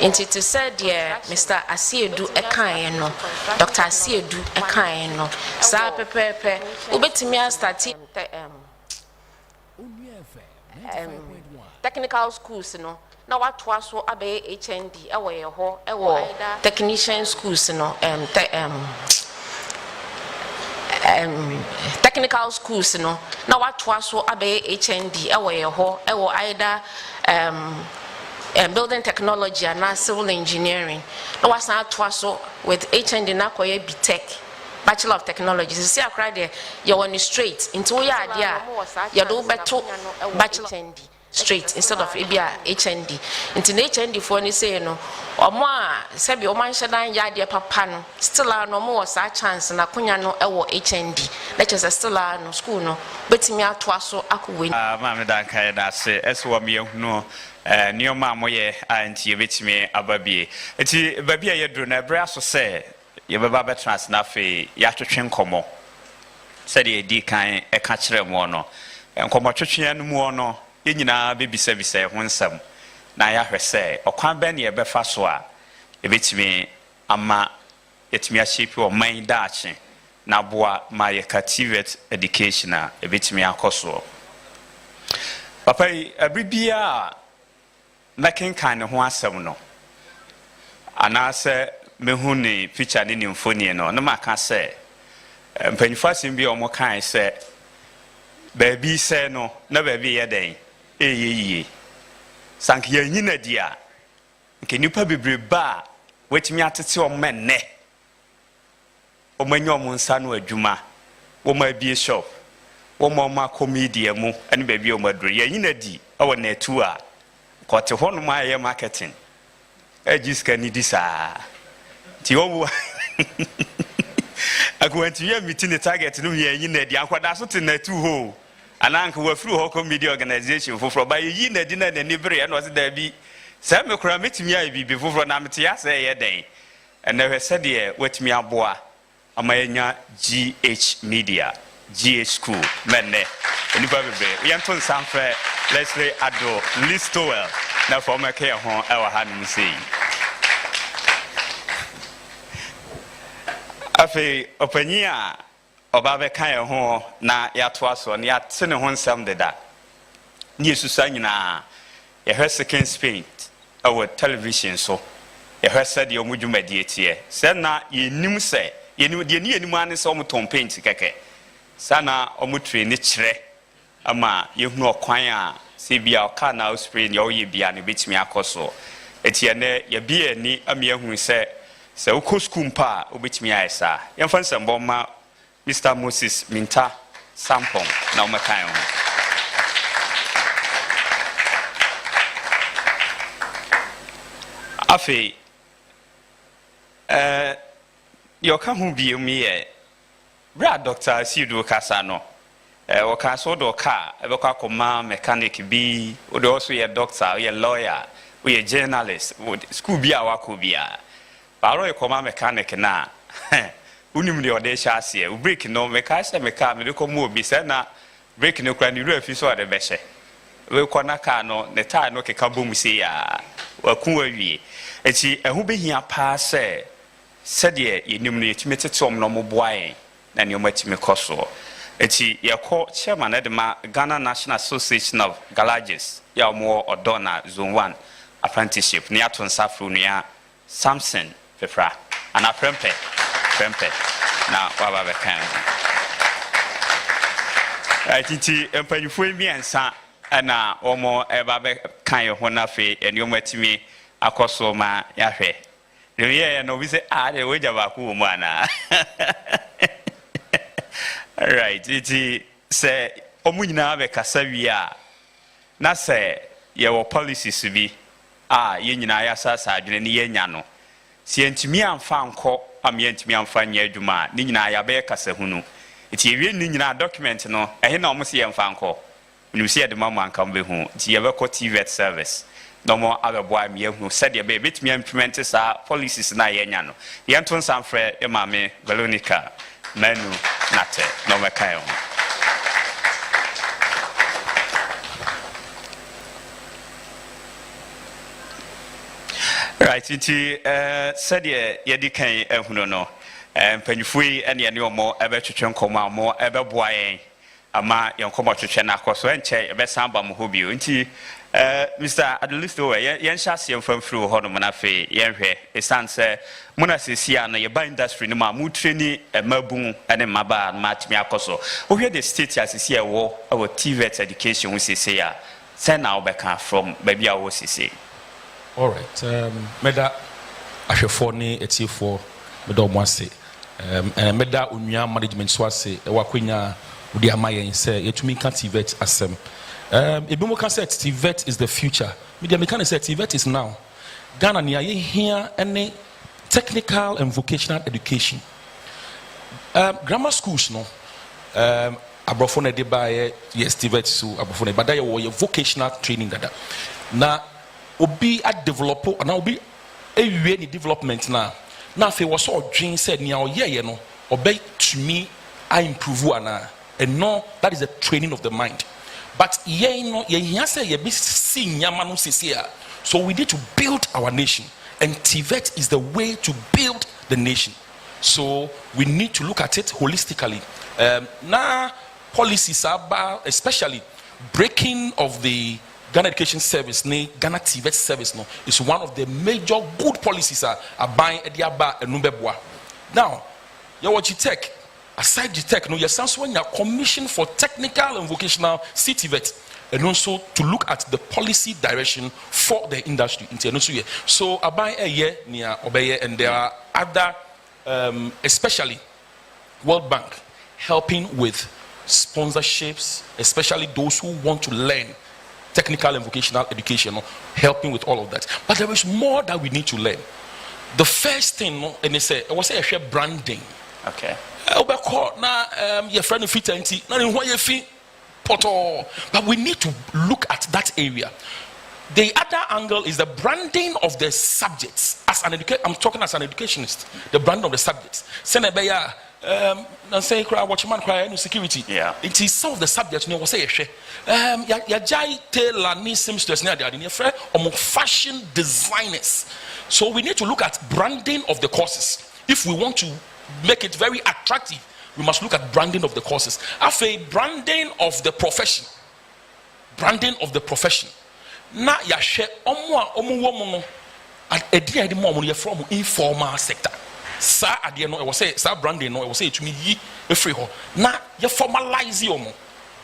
nti to said ye Mr. Asiedu ekan no Dr. Asiedu ekan no sa pepepe obetimi a start technical schools no na watwa so abe HND ewo ye ho ewo technician schools no technical schools no na watwa so abe HND ewo ye ho ewo either building technology and civil engineering na wasan atwa so with HND na koye BTech Bachelor of Technology. You see, I cried there. You're on the straight into your idea. You do better Bachelor HND straight instead of HND. Into HND for any say no. Or more, Sabi or man shadan yadia papano. Still no more such chance and a kunya no ewo HND. Lectures are still no school no. But me out twaso aku win. Mamma Danka, that's it. As what me no. Near mamma, and you reach me ababi. It's baby, you do not brass or say. You baba trans na fe ya twetwe nkomo said ye di kan e ka kire mo no nkomo twetwe no mu no ye nyina be bisa ho nsam na ya hwese okwan be ne ye befa so a e betimi ama etimi a shape o man daache na boa ma ye ka TVET education a e betimi akoso papa abribia making kind ho asem no anase mehuni picture ni mfoni no na maka se mpanifasi bi omo kan se baby se no na baby ye den eyeye sanki ye nyina dia nke nipa bebre ba wetimi atete o menne o manyo mo nsa no adwuma wo ma bie shop wo ma comedian mu ene baby o maduro ye nyina di o na etu a kote ho no ma ye marketing ejiska ni disa ti owo akwanti ya meeting the target no ye yin na di akwada so te na tu ho ananka wa fru ho community organization foforo ba yin na di na ni bere na o se da bi se me kura metimi ya bi foforo na mete ya se ye den ene hwe se de watimi aboa amayanya GH media GH school menne ni ba bebe ye nton sanfre Leslie Ado Listowell na for make ho e wa ha no sei afi opania obabe kan ho na yato aso na yatene ho nsam deda ni esusa nyina ye hwe second Spain our television so ye hwe se de omudwumadi etie se na yenim se yenim de ni yenim ane se omuton paint keke sana omutre ni kire ama yehunu okwan a se bia oka na spray ni oye bia ne betimi akoso etie ne ye bia ni am yehunu se uko school pa obetimi ayesa yemfa nsembo ma Mr. Moses Minta Sampon na omekan ho afi yoka hu bi mi e bra Dr. Sidu Kasano o ka so do ka e be kwa koma mechanic bi o do also ye doctor ye lawyer o ye journalist school bi a wako bia baro e koma mechanic na unim de ode sha ase u break no mechanic meka me ko mu obi se na break no kra ni ru afi so ade be hye we kona ka no ne tie no keka bom se ya waku awie echi ehu behia pa se de yenim no yetime tetom no mo boae na ne omatime koso echi yekọ chairman edema Ghana National Association of Garages ya mo odona zone 1 apprenticeship ne aton safru nua Samson Pepra ana prempe na waba be kan titi empanyufo miensa ana omo eba be kan ho na fe eni omatimi akoso ma yahwe ye no bi se de weja ba ku mu ana right iti se omunyina be kasawia na se ye wo policies bi ye nyina ya sasa adwene ne ye nya no si entimi amfa anko amye entimi amfa nya adwuma ni nyina ya be kasa hunu iti ewie ni nyina document no ehe na omo se ye mfa anko ni se ye de mama anka mbe hu ti ye be ko TVET service no more abeboa me hu said ye be betimi implement sa policies na ye nya no ye nton sanfre e mame Veronica Manu nate no mekayo right iti said ye di kan ehunu no mpanyufui ene omo ebe twetwe nkoma mo ebe boa yen ama yɛnkɔmɔ twetwe na akɔ so ɛnkyɛ yɛbɛsan ba mo ho bio nti Mr. Adelisto yɛn hyɛ yɛn famfiri hɔ no na afei yɛnhwɛ ɛsan sɛ mona sesia na yɛba industry no ma mu training mabun ɛne maba ma atumi akɔ so wohwɛ the state asisi ɛwɔ ɛwɔ TVET education ho sese a sɛ na wobɛka from baabi a wɔ sese. All right, meda ahwɛfoɔ ne atiefoɔ meda ɔmo ase meda onua management so ase ɛwɔ akwanya wode ama yɛn sɛ yɛtumi ka TVET asɛm. Ebimu can say TVET is the future. Media mechanic say TVET is now. Ghana ni aye here any technical and vocational education. Grammar schools no. Abrofone de by yes TVET so abrofone but that was vocational training dada. Na obi a developer and obi a any development na. Na fe was so dream said ni ye no obey to me I improve ana. And no, that is the training of the mind. But so we need to build our nation, and TVET is the way to build the nation. So we need to look at it holistically. Now policies are especially breaking of the Ghana Education Service, Ghana TVET service is one of the major good policies are buying Ediaba and Numbebwa. Now, Tech. Aside the tech, no, yes, when you're commissioned for technical and vocational TVET, and also to look at the policy direction for the industry. So, about a year near Obeye, and there are other, especially World Bank, helping with sponsorships, especially those who want to learn technical and vocational education, helping with all of that. But there is more that we need to learn. The first thing, and they say, I was saying, branding. Okay. Your friend fit but we need to look at that area. The other angle is the branding of the subjects. As an educator, I'm talking as an educationist. The branding of the subjects. Senebeya, say watchman cry security. Yeah. It is some of the subjects. You know, say Yajai tailor needs seamstress near the fashion designers. So we need to look at branding of the courses if we want to make it very attractive. We must look at branding of the courses. After branding of the profession. Branding of the profession. Na ya share omu at edi mo from informal sector. Sa ade no e was say sa branding no e was say to me yi efri ho. Na ye formalize omo.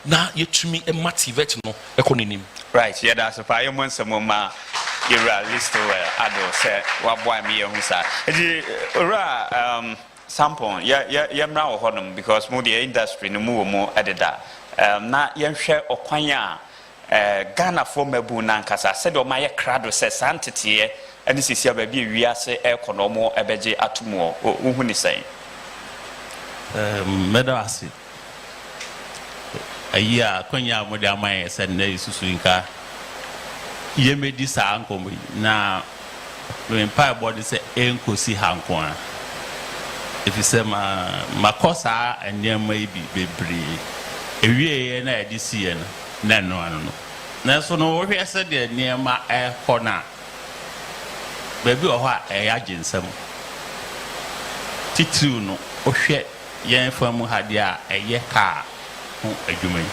Na ye to me e motivate no ekonim. Right, yeah, that's a fire month some ma you list ado say wa boy me hu sa. Sample ya mra wo honum because mo the industry no mo ededa na ye hwe okwanya Ghana for mabu na nkasa said o ma ye krado se santete ene sisia ba bi wiase ekonomo ebeje atomo hu ni sen medawasi aya kwanya mo de amaye se na isusu nka ye medi sa ankomo na we empire body se enkosi hankon if you say my cosa and near maybe bebree ewie na edisi na no na so no we said the near my corner baby o ha agentsam titu no o hwe yen famu hade a eye car ho adwuma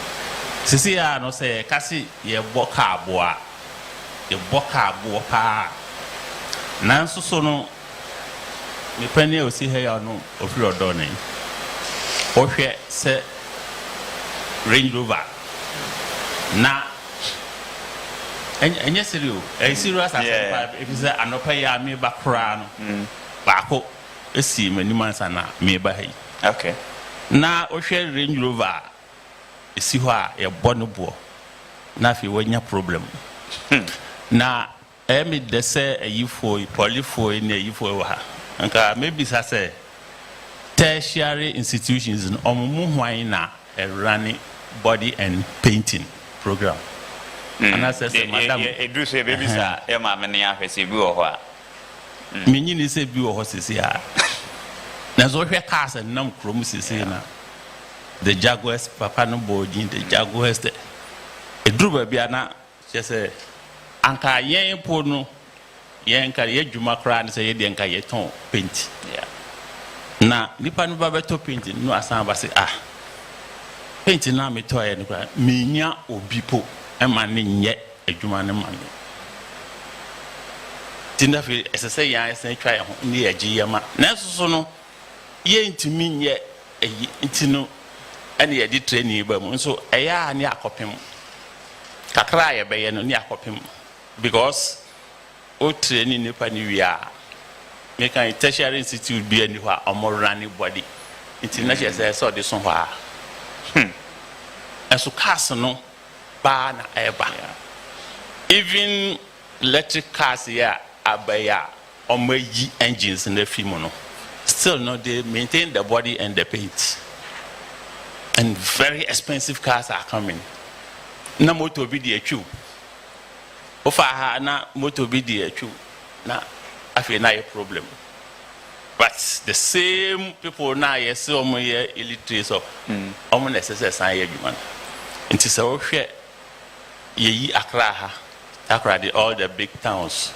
sisi ya no say kasi ye boka aboa pa na so no me penny o si here no ofri odone o hwe se Range Rover na enye serious serious as if you say anopa ya me bakra no ba ko esi manimansa na me ba hai okay na o hwe Range Rover esi ho a ye bono bo na fi wanya problem na me de say ayifo polifo ni ayifo ha anka maybe say tertiary institutions in omumu hwan na running body and painting program and I said madam e do say baby sir e ma me na afese bi wo ho a menyi ni say bi wo ho sisi a na zo hwe cars and nam krom sisi na the Jaguars papa no body the Jaguars e duru ba bia na che say anka yen po no yen ka ye dwuma kra na say ye de anka ye ton paint na nipa no ba beto paint no asan ba say paint na me to aye no kra menya obipo e ma ne nye adwuma ne ma me tinda fi esese ya esen twa ye ho ne ye gye ye ma na so no ye ntimi nye eyi ntino ene ye di training ba mu so eya ne akopem kakra ye be ye no ne akopem because o training ne pa ni wia me kan tertiary institute bi ani ho amorani body international say so de so ho and so cars no ba na eba even electric cars here abaya omayi engines in the film no still no they maintain the body and the paint and very expensive cars are coming na motor bi dey atwu ofa ha na motor bi dey atwu na afi na a problem but the same people now yes omo ye illiterate so omo necessary san ye adwuma nti se wo hwe yeyi Accra the all the big towns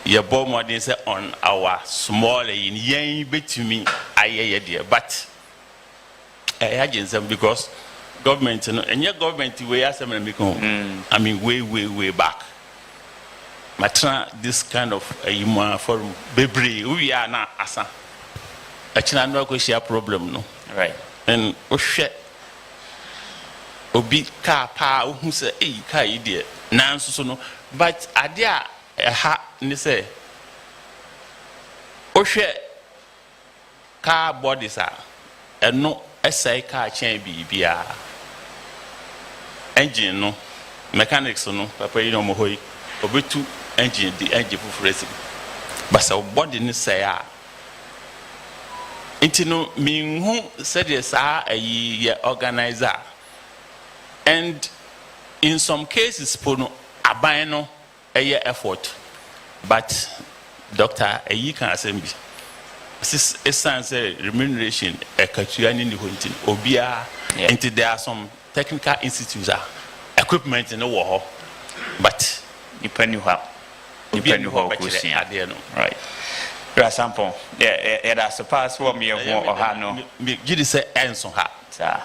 ye bo modern say on our small in yen betumi aye there but agency because government no enye government we asem na make I mean way back matra this kind of human forum bebre we are na asa achina no go share problem no right and ohwe obi ka pa ohu se ka ide nanso so no but ade a ha ni say ohwe ka bodies a eno esai ka chen bibia engine no mechanics no papa you know mo hoyi obetu engine the engine for racing but so body ni say a intino mi hu said sa ayi organizer and in some cases pono aban no eye effort but doctor ayi kan assembly this essence remuneration ekatuya ni hontin obia into there are some technical institutes equipment no wo ho but depending how right example that's a pass what me ho ha no me gidi say enso ha sa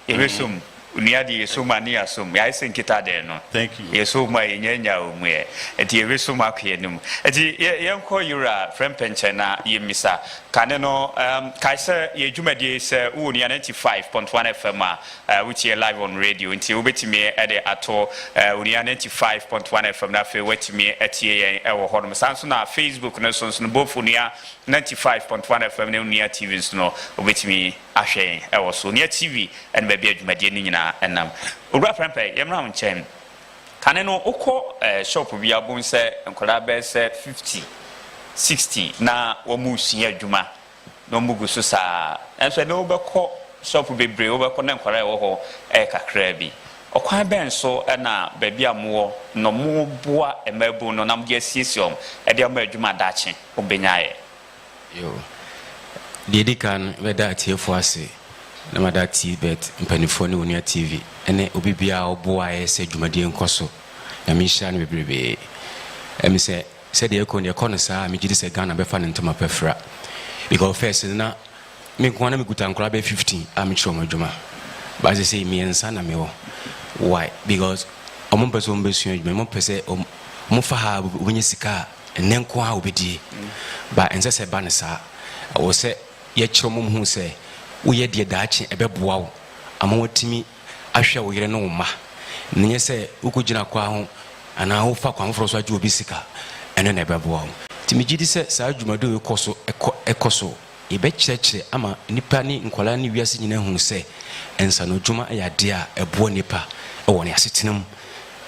eresum uniadi yesuma ni asum ya isen kita de no thank you yesuma yenyanya umwe eti eresuma kwenum eti yenko yura friend pension na yemisa kane no kaise ye dwumadi se unia 95.1 FM which is live on radio nti obetimi e de ato unia 95.1 FM na fe wetimi etie yen e wo hodom sanso na Facebook no so no both unia 95.1 FM na unia TV no obetimi ahwe e wo so unia TV en ba bia dwumadi ni nyina enam owura prempe yemra nchen kane no ukọ shop bi abun se nkola be se 50-60 na womusia adwuma no mugu so saa enso no beko shop bebre obeko na nkwara wo ho kakra bi okwan ben so na baabi amowo no mo boa emabu no nam ge siesiom e de ma adwuma dache obenyae yo dedikan weda atiefo ase na madati bet mpanifo ne Onua TV ene obibia oboa ese adwumade nkoso na misha ne bebrebe emise said the echo near Conasa, Mijidi said Ghana be fan into my pefra. Because first, na me one me good and grab 50, I'm sure my juma. But I say me and son me why? Because a mon person be soon, me mon pese Mufaha when you sika and then kwa obedi. But and say banasa, I was say yet chomum who say, we ye dear Dutch a beb wow. I'm more timmy, I shall we no ma. Nye say, Ukujina kwa and I hope for conference to bisika. And never wow. Timijidi said, Sir Jumado Coso, a coso, a bet church, ama, Nipani, Nkolani, we are singing who say, and Sano Juma, a dear, a boy nipa, a one asitinum,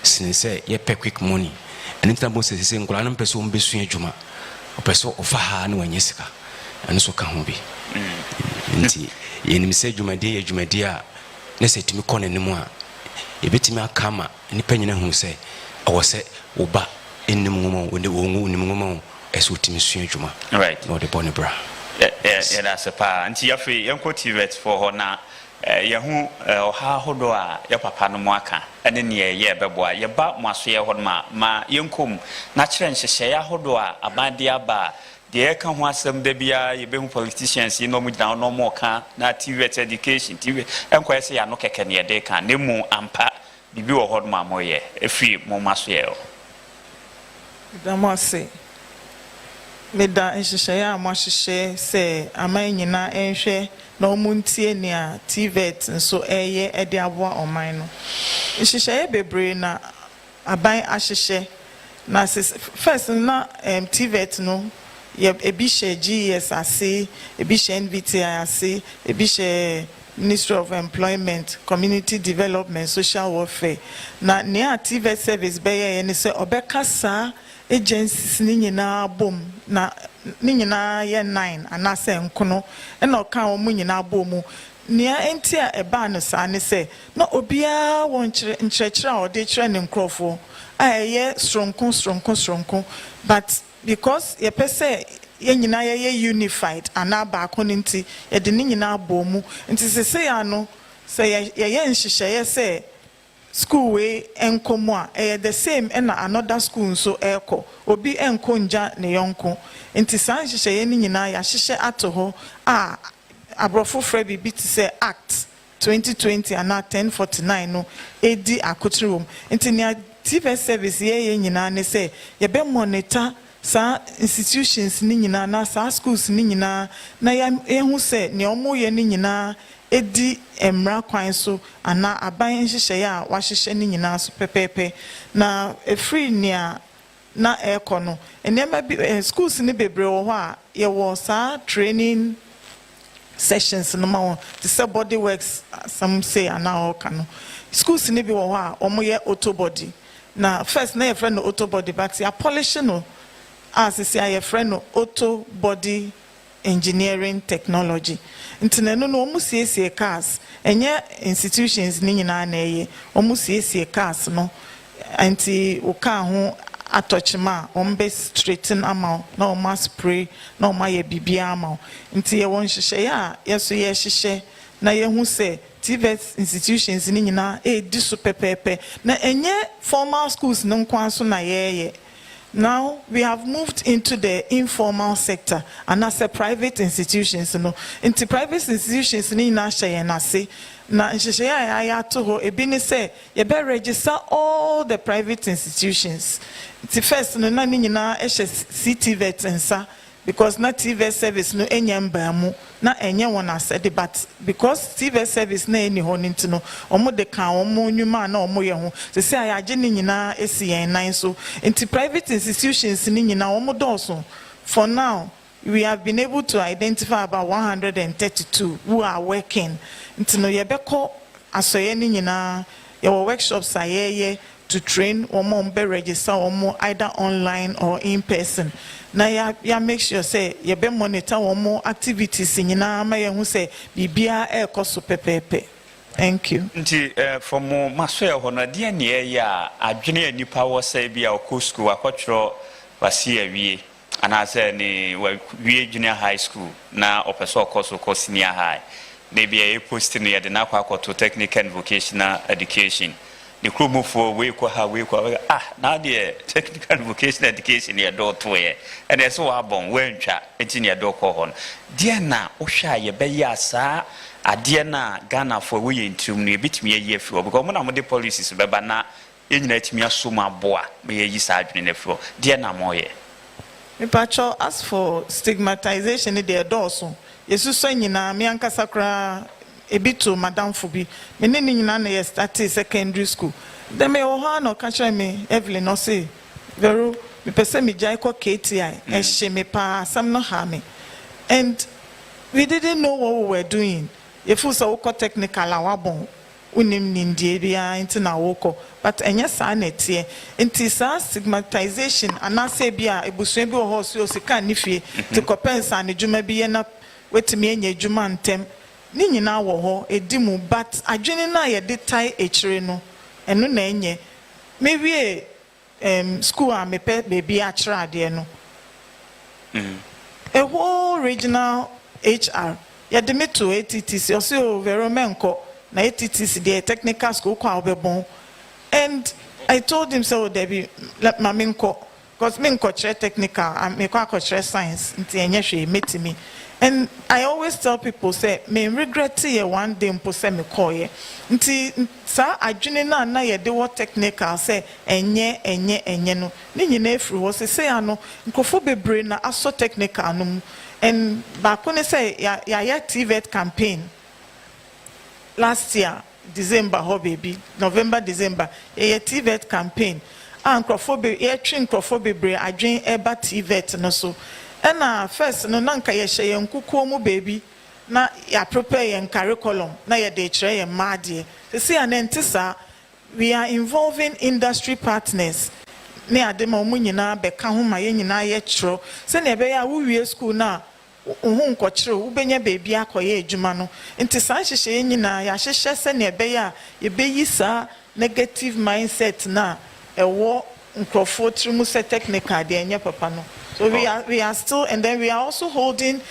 since ye pay quick money, and Interbo says, saying, Granum person be swing Juma, a person of Faha no and Yesica, and so can be. Yen say Jumadia, let's say to me con anymore. A bit me a kama, and Penny who say, I was say, Oba. In the moment when the woman as with Monsieur Juma, right? Or the Bonnie Bra. Yes, that's a pa. And you're free, Uncle TVET for her now. Yahu or ha hodoa, your papa no mwaka, and then ye beboa, your ba must hear what ma young cum, natural and share hodoa, a bandia ba, the can want some debia, you be politicians, you know, no more can, not TVET education, TV, and quite say, I know can ye de can, no more ampa, be or hold my moye, a free more maswell. Damasi. Meda nhyehyɛ a mohyehyɛ sɛ aman nyina enhwɛ na omuntie nea TVET nso ɛyɛ de aboa ɔman no. Nhyehyɛ bebree na aban ahyehyɛ na first na TVET no ebi hyɛ GES ase, ebi hyɛ NVTI ase, ebi hyɛ Ministry of Employment, Community Development, Social Welfare. Na nea TVET service bɛyɛ ne sɛ ɔbɛka saa agencies ni nyina bom na ni nyina ye 9 anase nkono na oka wo mu nyina bom nia enti a eba no sa ne se na obia won nkyerɛkyerɛ a ɔde kyerɛ ne nkrɔfo a ɛyɛ stronko but because ye pese ye nyina ye unified ana ba akonti ye de ni nyina bom nti sese ya no se ye nhyehyɛ se school we enkomo a the same na another school so eko obi enkonja ne yonko nti san hyehyɛ ni nyina ya hyehyɛ ato ho a abrofo frɛ bi ti sɛ act 2020 ana 1049 no edi akotirom nti ne TVET service ye nyina ne sɛ ye be monitor sa institutions ni nyina na sa schools ni nyina na ya ehu sɛ ne omo ye ni nyina edi emra kwan so ana aban hyehyɛ a wahyehyɛ ni nyina so pepepe na free nia na eko no enema bi schools ni bebre wo ho a ye wo sa training sessions no ma to say body works some say ana o kan no schools ni bi wo ho a omo ye auto body na first na ye friend no auto body but ya polish no as say ye friend no auto body engineering technology ntinenu no omu siesie cars enye institutions ni nyina na eye omu siesie cars no anti oka ho atochima ombe straighten ama na oma spray na oma ye bibia ama nti ye won hyehyɛ ya yeso ye hyehyɛ na ye hu se TVET institutions ni nyina di so pepepe na enye formal schools no nkwanso na ye. Now we have moved into the informal sector and as a private institutions no into private institutions ni na hye na se na hye ya to ho ebi ni say ye be register all the private institutions. The first no na ni nyina TVET nsa because na TVET service no enye mbamu na enye won asede but because TVET service na eni ho nti no omo de kan omo nwuma na omo ye ho se say ayaje ni nyina esi yen nan so into private institutions ni nyina omo doso. For now we have been able to identify about 132 who are working nti no ye beko asoye ni nyina ye workshops ayeye to train omo mbe register omo either online or in person. Na ya make sure say ye be monitor omo activities nyina ma ye hu say bibia ekoso pepepe. Thank you. Nti from maso ho na de ne ya adwene anipa wo say bia okọ school akọtro wasi awie ana say ni wie junior high school na opeso okoso ko senior high. They be a post in the na to technical and vocational education. The crew move for we now the technical and vocational education near door to where and that's what bon when chat engineer door on. Dear na Osha ye beya sa a dear na Ghana for we into me bit me a year for because one of the policies bebana in let me assume boa me ye side in the floor. Dear na moye. Me pacho as for stigmatization in their dorsal. Yesu so nyina me ankasa kra ebito madam fobi me ne nyina na ye start secondary school dem me ho na ka kire me Evelyn no say vero me pese me jai ko KTI e hye me pa sam no ha me and we didn't know what we were doing if we so ko technical awabon unim nindie bia nti na woko but enya sa na tie nti sa stigmatization anase bia ebusuan bi ho so sika nifie to compensa ne djuma bi ye na wetimi enye djuma ntem ni nyina wo ho edimu but adwene na ye de tai echire no eno na enye me wie school a me pe baby a kira ade no a whole regional HR ye de me to ATTC o se o vero menko na ATTC the technical school kwa obebon and I told him so there be let maminko because me nkoche technical, I'm me nkoche science, nti enye hwe metimi. And I always tell people say me regret ye one day mpo say me call ye. Nti sa adwene na ye de what technical say enye no. Ni nyina efri wo say ano nkofo bebre na aso technical no. And back when say ya TVET campaign last year December ho baby November December ya TVET campaign nkofo be ya twi nkofo bebre adwen eba TVET no so. And first, no nanka ye share nkukuo mu baby na ya prepare yen curriculum na ye de kire yen maade. See anentisa we are involving industry partners. Ne ade ma omu nyina beka ho ma ye nyina ye kiro. Se na be ya wo wie school na ohu nkokire wo benya baby akoye adwuma no. Nti san hyehye ye nyina ya hyehye se na be ya ye beyi sa negative mindset na ewo nkrofo trimu se technical de enye papa no. So we are still, and then we are also holding.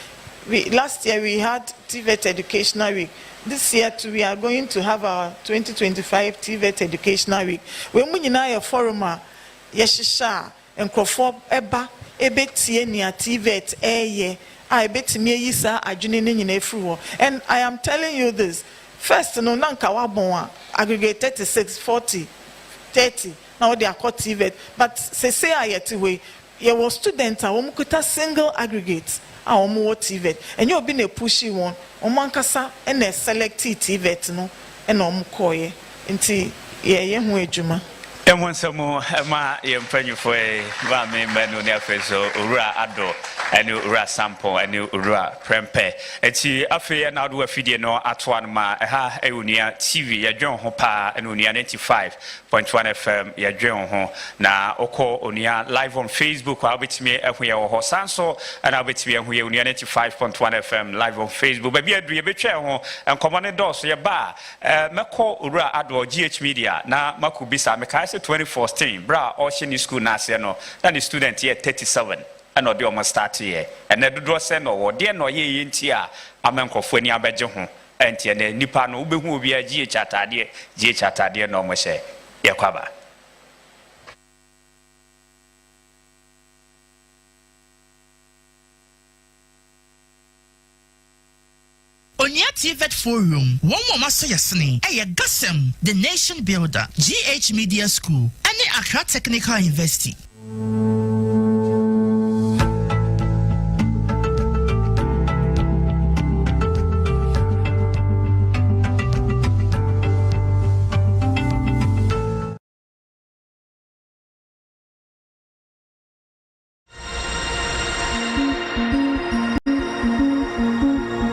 Last year we had TVET Educational Week. This year too, we are going to have our 2025 TVET Educational Week. When we na a forum, yeshisha and krofo eba ebetie niya TVET eye I bet me yisa ajuni ni nyina. And I am telling you this. First, no nanka wabonwa aggregate 36, 40, 30. Now they are called TVET, but say ayeti way. Ye was students a womukuta single aggregates a womu TVET and you been a pushy one omankasa and a selected TVET no and omukoye nti ye hu adwuma Emu ma yempanyu for ba me manu ne afeso ura ado ene ura sample ene ura prempe eti afi na do afidie no atoa no ma ha ewunia TV ya dwen ho pa ene unia 95.1 FM ya dwen ho na oko onia live on Facebook a betimi ehwe ye ho sanso na betimi ehwe ye unia 95.1 FM live on Facebook ba bia du ye betwe ho enkomo ne dos ye ba meko ura ado GH Media na makubisa meka 2014 bra ocean school na se no na the student here 37 and odi o start here and na dodo se no wo de no ye nti a amenkofo ani abeje ho enti na nipa no ubehu obi a GH atade no mo hye ye kwaba Onua TVET Forum, one more master yasini, Gasem, the Nation Builder, GH Media School, and the Accra Technical University.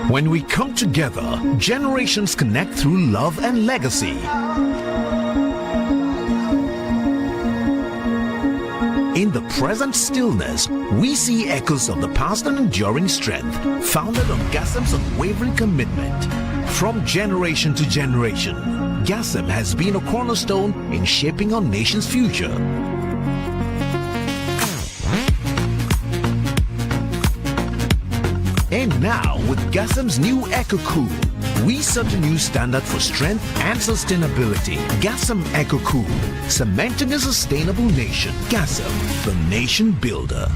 When we come together, generations connect through love and legacy. In the present stillness, we see echoes of the past and enduring strength, founded on Gassem's unwavering commitment. From generation to generation, Gassem has been a cornerstone in shaping our nation's future. And now, with Gassem's new Eco Cool, we set a new standard for strength and sustainability. Gassem Eco Cool, cementing a sustainable nation. Gassem, the nation builder.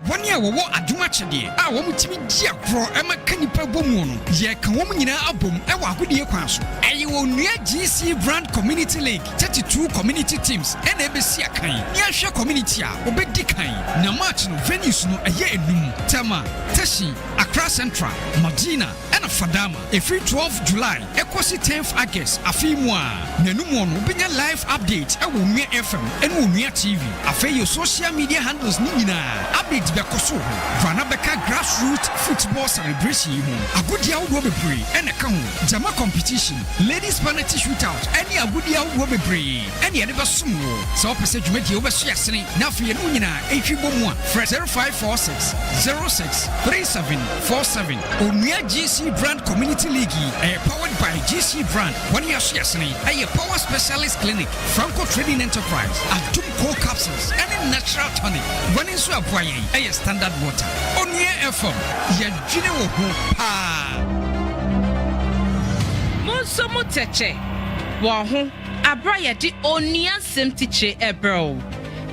1 year wo aduma chede a wo mutimi dia kro e maka nipa bomu no ye ka wo nyina abom e wa agodie kwan so ayi wo nua GC Brand Community League 32 community teams e na ebesi akan ni ahwe community a obedi kan na match no venues no eye enum Tema Tashi Accra Central Madina and Fadama every 12 July ekosi 10th August afimu a nanum no obenya live update e wo nua FM and wo nua TV afei your social media handles ni nyina update Bekoso, Vanabeka grassroots football celebration. Agudia Wobebre, and a count, Jama competition, ladies penalty shootout, any Agudia Wobebre, any other sumo. So, percentage with you over Siasini, Nafi and Unina, H1, fresh 0546 06 3747. Onia GC Brand Community League, powered by GC Brand, 1 year Siasini, a power specialist clinic, Franco Trading Enterprise, and 2 core capsules, and a natural tonic. One in Suapoye. Standard water. Onye FM. Ya jine wo ho pa. Monso muteche. Wa ho abra ya di onia sem tiche ebro.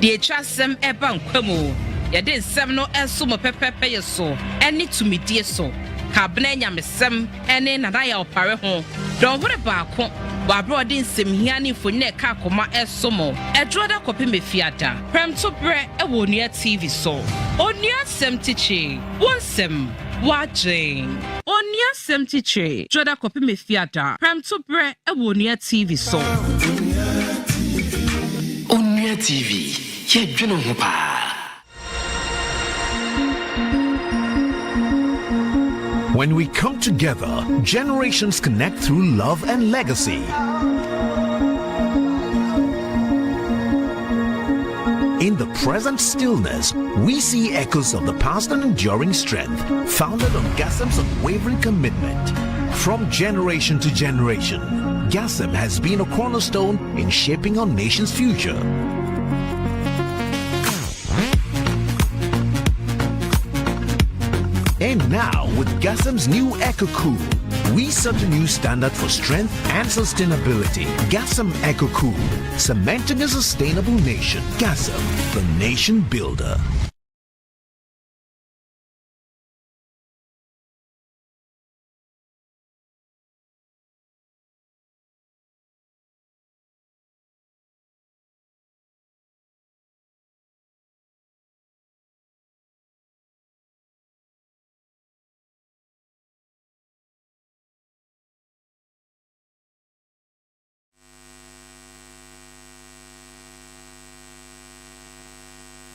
de etwasem eba nkwamo yɛde nsɛm no ɛso mo pɛpɛpɛ yɛ so ɛne tumidie so kabena nyamesɛm ɛne nadaya opare ho dɔnhore baako wabrɔde nsɛmhia ne mfonye ɛka akoma ɛso mo ɛdroda kɔpe mefiada prɛmto brɛ ɛwɔ Onua TV so Onua sɛm tikye wonsɛm wagye Onua sɛm tikye droda kɔpe mefiada prɛmto brɛ ɛwɔ Onua TV so Onua TV yɛdwene ho paa. When we come together, generations connect through love and legacy. In the present stillness, we see echoes of the past and enduring strength, founded on Gassem's unwavering commitment. From generation to generation, Gassem has been a cornerstone in shaping our nation's future. And now, with Gassem's new Eco Cool, we set a new standard for strength and sustainability. Gassem Eco Cool, cementing a sustainable nation. Gassem, the nation builder.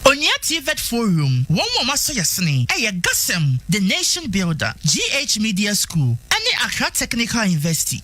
Onua TVET Forum, one more so yasne, Gassem, the nation builder, GH Media School, and the Accra Technical University.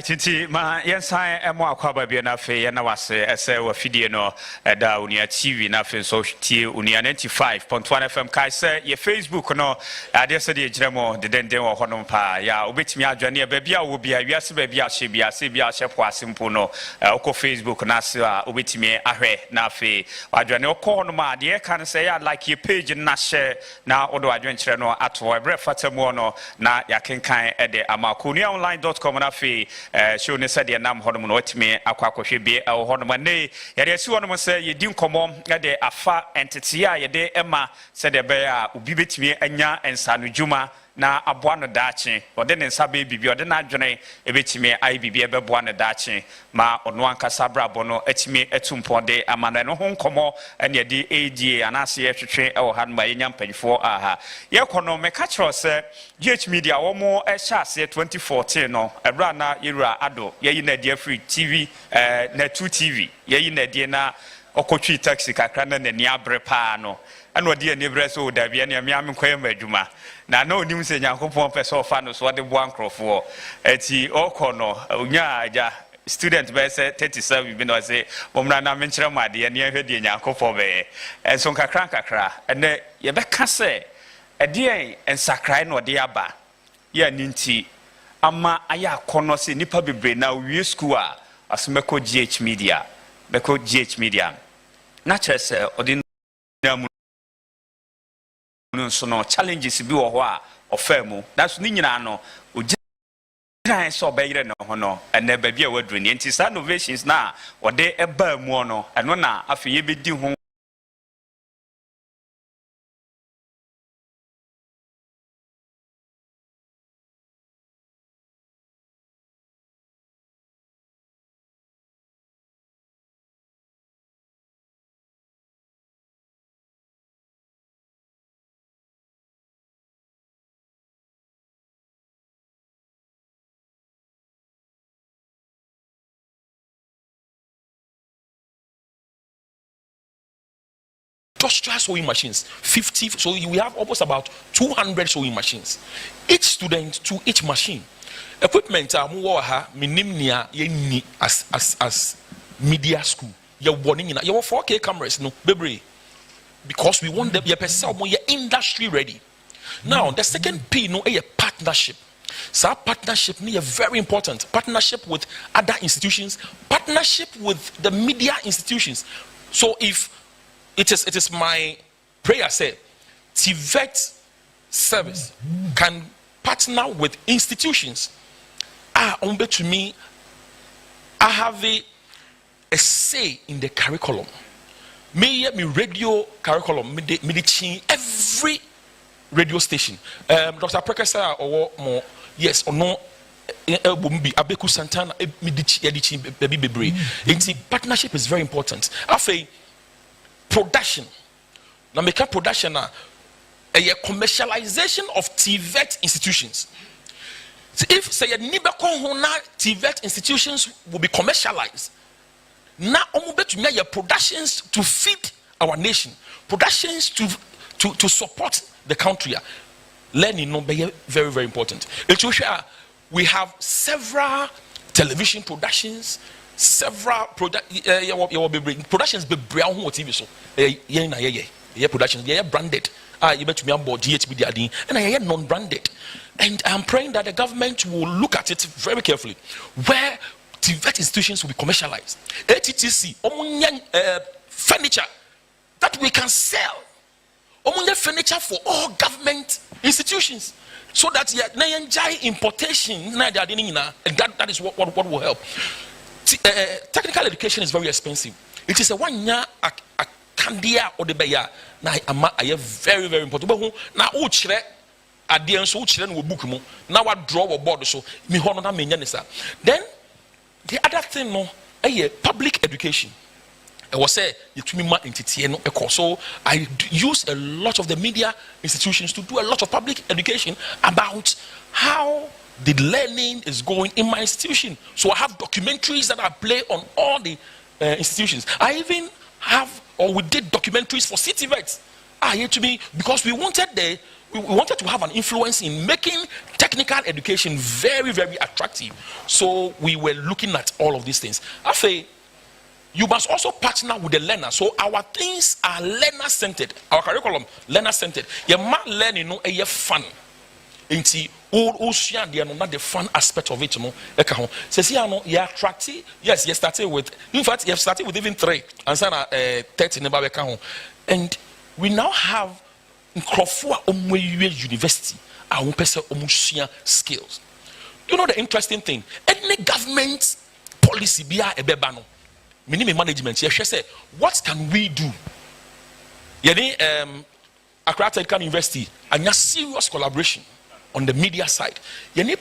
Titi ma yensan emo akwaba bia na fe na wase ese wa fidie no da Onua TV na fe so tie Onua 95.1 FM kai se ye Facebook no ade se de giremo de denden wo hono pa ya obetimi adwane e ba bia wo bia wiase ba bia hye bia se bia hye po asempo no oko Facebook na se a obetimi ahwe na fe adwane oko no ma de kan se ya like your page na share na odo adwane kire no ato ebre fatamu no na yakenkan e de amakonuaonline.com na fe show ne said nam honom no otime akwakwohwe bi honom ne yade si honom se yedi nkomo de afa entity a yede ema said be a obi betime anya ensano djuma na aboa no daache ode ne nsa be bibi ode na adwene ebetime ai bibi ebeboa no daache ma ono ankasa brabo no atime etumpode amana no ho nkomo ene de ADA anase yehwehwe e wo ha no ma yenya mpanyfo aha ye kono me ka kiro se GH Media wo mo ehya ase 2014 no ebra na yewura ado yeyi na de free TV na 2 TV yeyi na de na okotwi taxi kakra na nani abre pa no ana odi ani bre so da bia na miam nkoye madwuma na na onim se nyankopon pese ofa no so de bo ankrofo eti okono onya aja student be say 37 bi no say momna na menkyere made ne ahwede nyankopon be enso kakra ene ye be ka se ede ensakrai no de aba ya ninti ama aya akono se nipa bebre na wie school a asmeko GH Media beko GH Media na chese odi na so no challenges bi wo ho a ofemu that's ni nyina no ogiran so bayire no ho no ene ba bi a wadru ni enti sa innovations na wode eba mu no eno na afeye bedi ho industrial sewing machines 50, so we have almost about 200 sewing machines, each student to each machine. Equipment minimnia ye as media school ye warning in your 4K cameras no baby, because we want them ye industry ready. Now the second P no a partnership. So partnership is very important. Partnership with other institutions, partnership with the media institutions. So if it is my prayer say TVET service can partner with institutions. To me, I have a say in the curriculum. Me radio curriculum, me change every radio station. Dr. Prekasa or more, yes or no. Abeku Santana, partnership is very important. After production, now make a production a commercialization of TVET institutions. If say a TVET institutions will be commercialized, now your productions to feed our nation, productions to support the country. Learning no be very, very important. We have several television productions, several productions be brown TV so productions branded. You bet me on board GHB and I non-branded. And I'm praying that the government will look at it very carefully, where TVET institutions will be commercialized. ATTC, furniture that we can sell. Furniture for all government institutions, so that importation and that is what will help. Technical education is very expensive. It is a 1 year a candia or the beya na very, very important. But now so book now I draw a board so me then the other thing no public education. I was say so I use a lot of the media institutions to do a lot of public education about how the learning is going in my institution. So I have documentaries that I play on all the institutions. I even have, or we did documentaries for CTVET. Because we wanted to have an influence in making technical education very, very attractive. So we were looking at all of these things. You must also partner with the learner. So our things are learner-centered. Our curriculum, learner-centered. Your man learning no fun. Inti ocean they are not the fun aspect of it. Says you attractive. Yes, you started with. In fact, you have started with even 3 and 30 never count. And we now have Crawford University. Our person skills. You know the interesting thing. Any government policy be a bebano. Minimum management. Yes, say what can we do? Accra Technical University and your serious collaboration on the media side.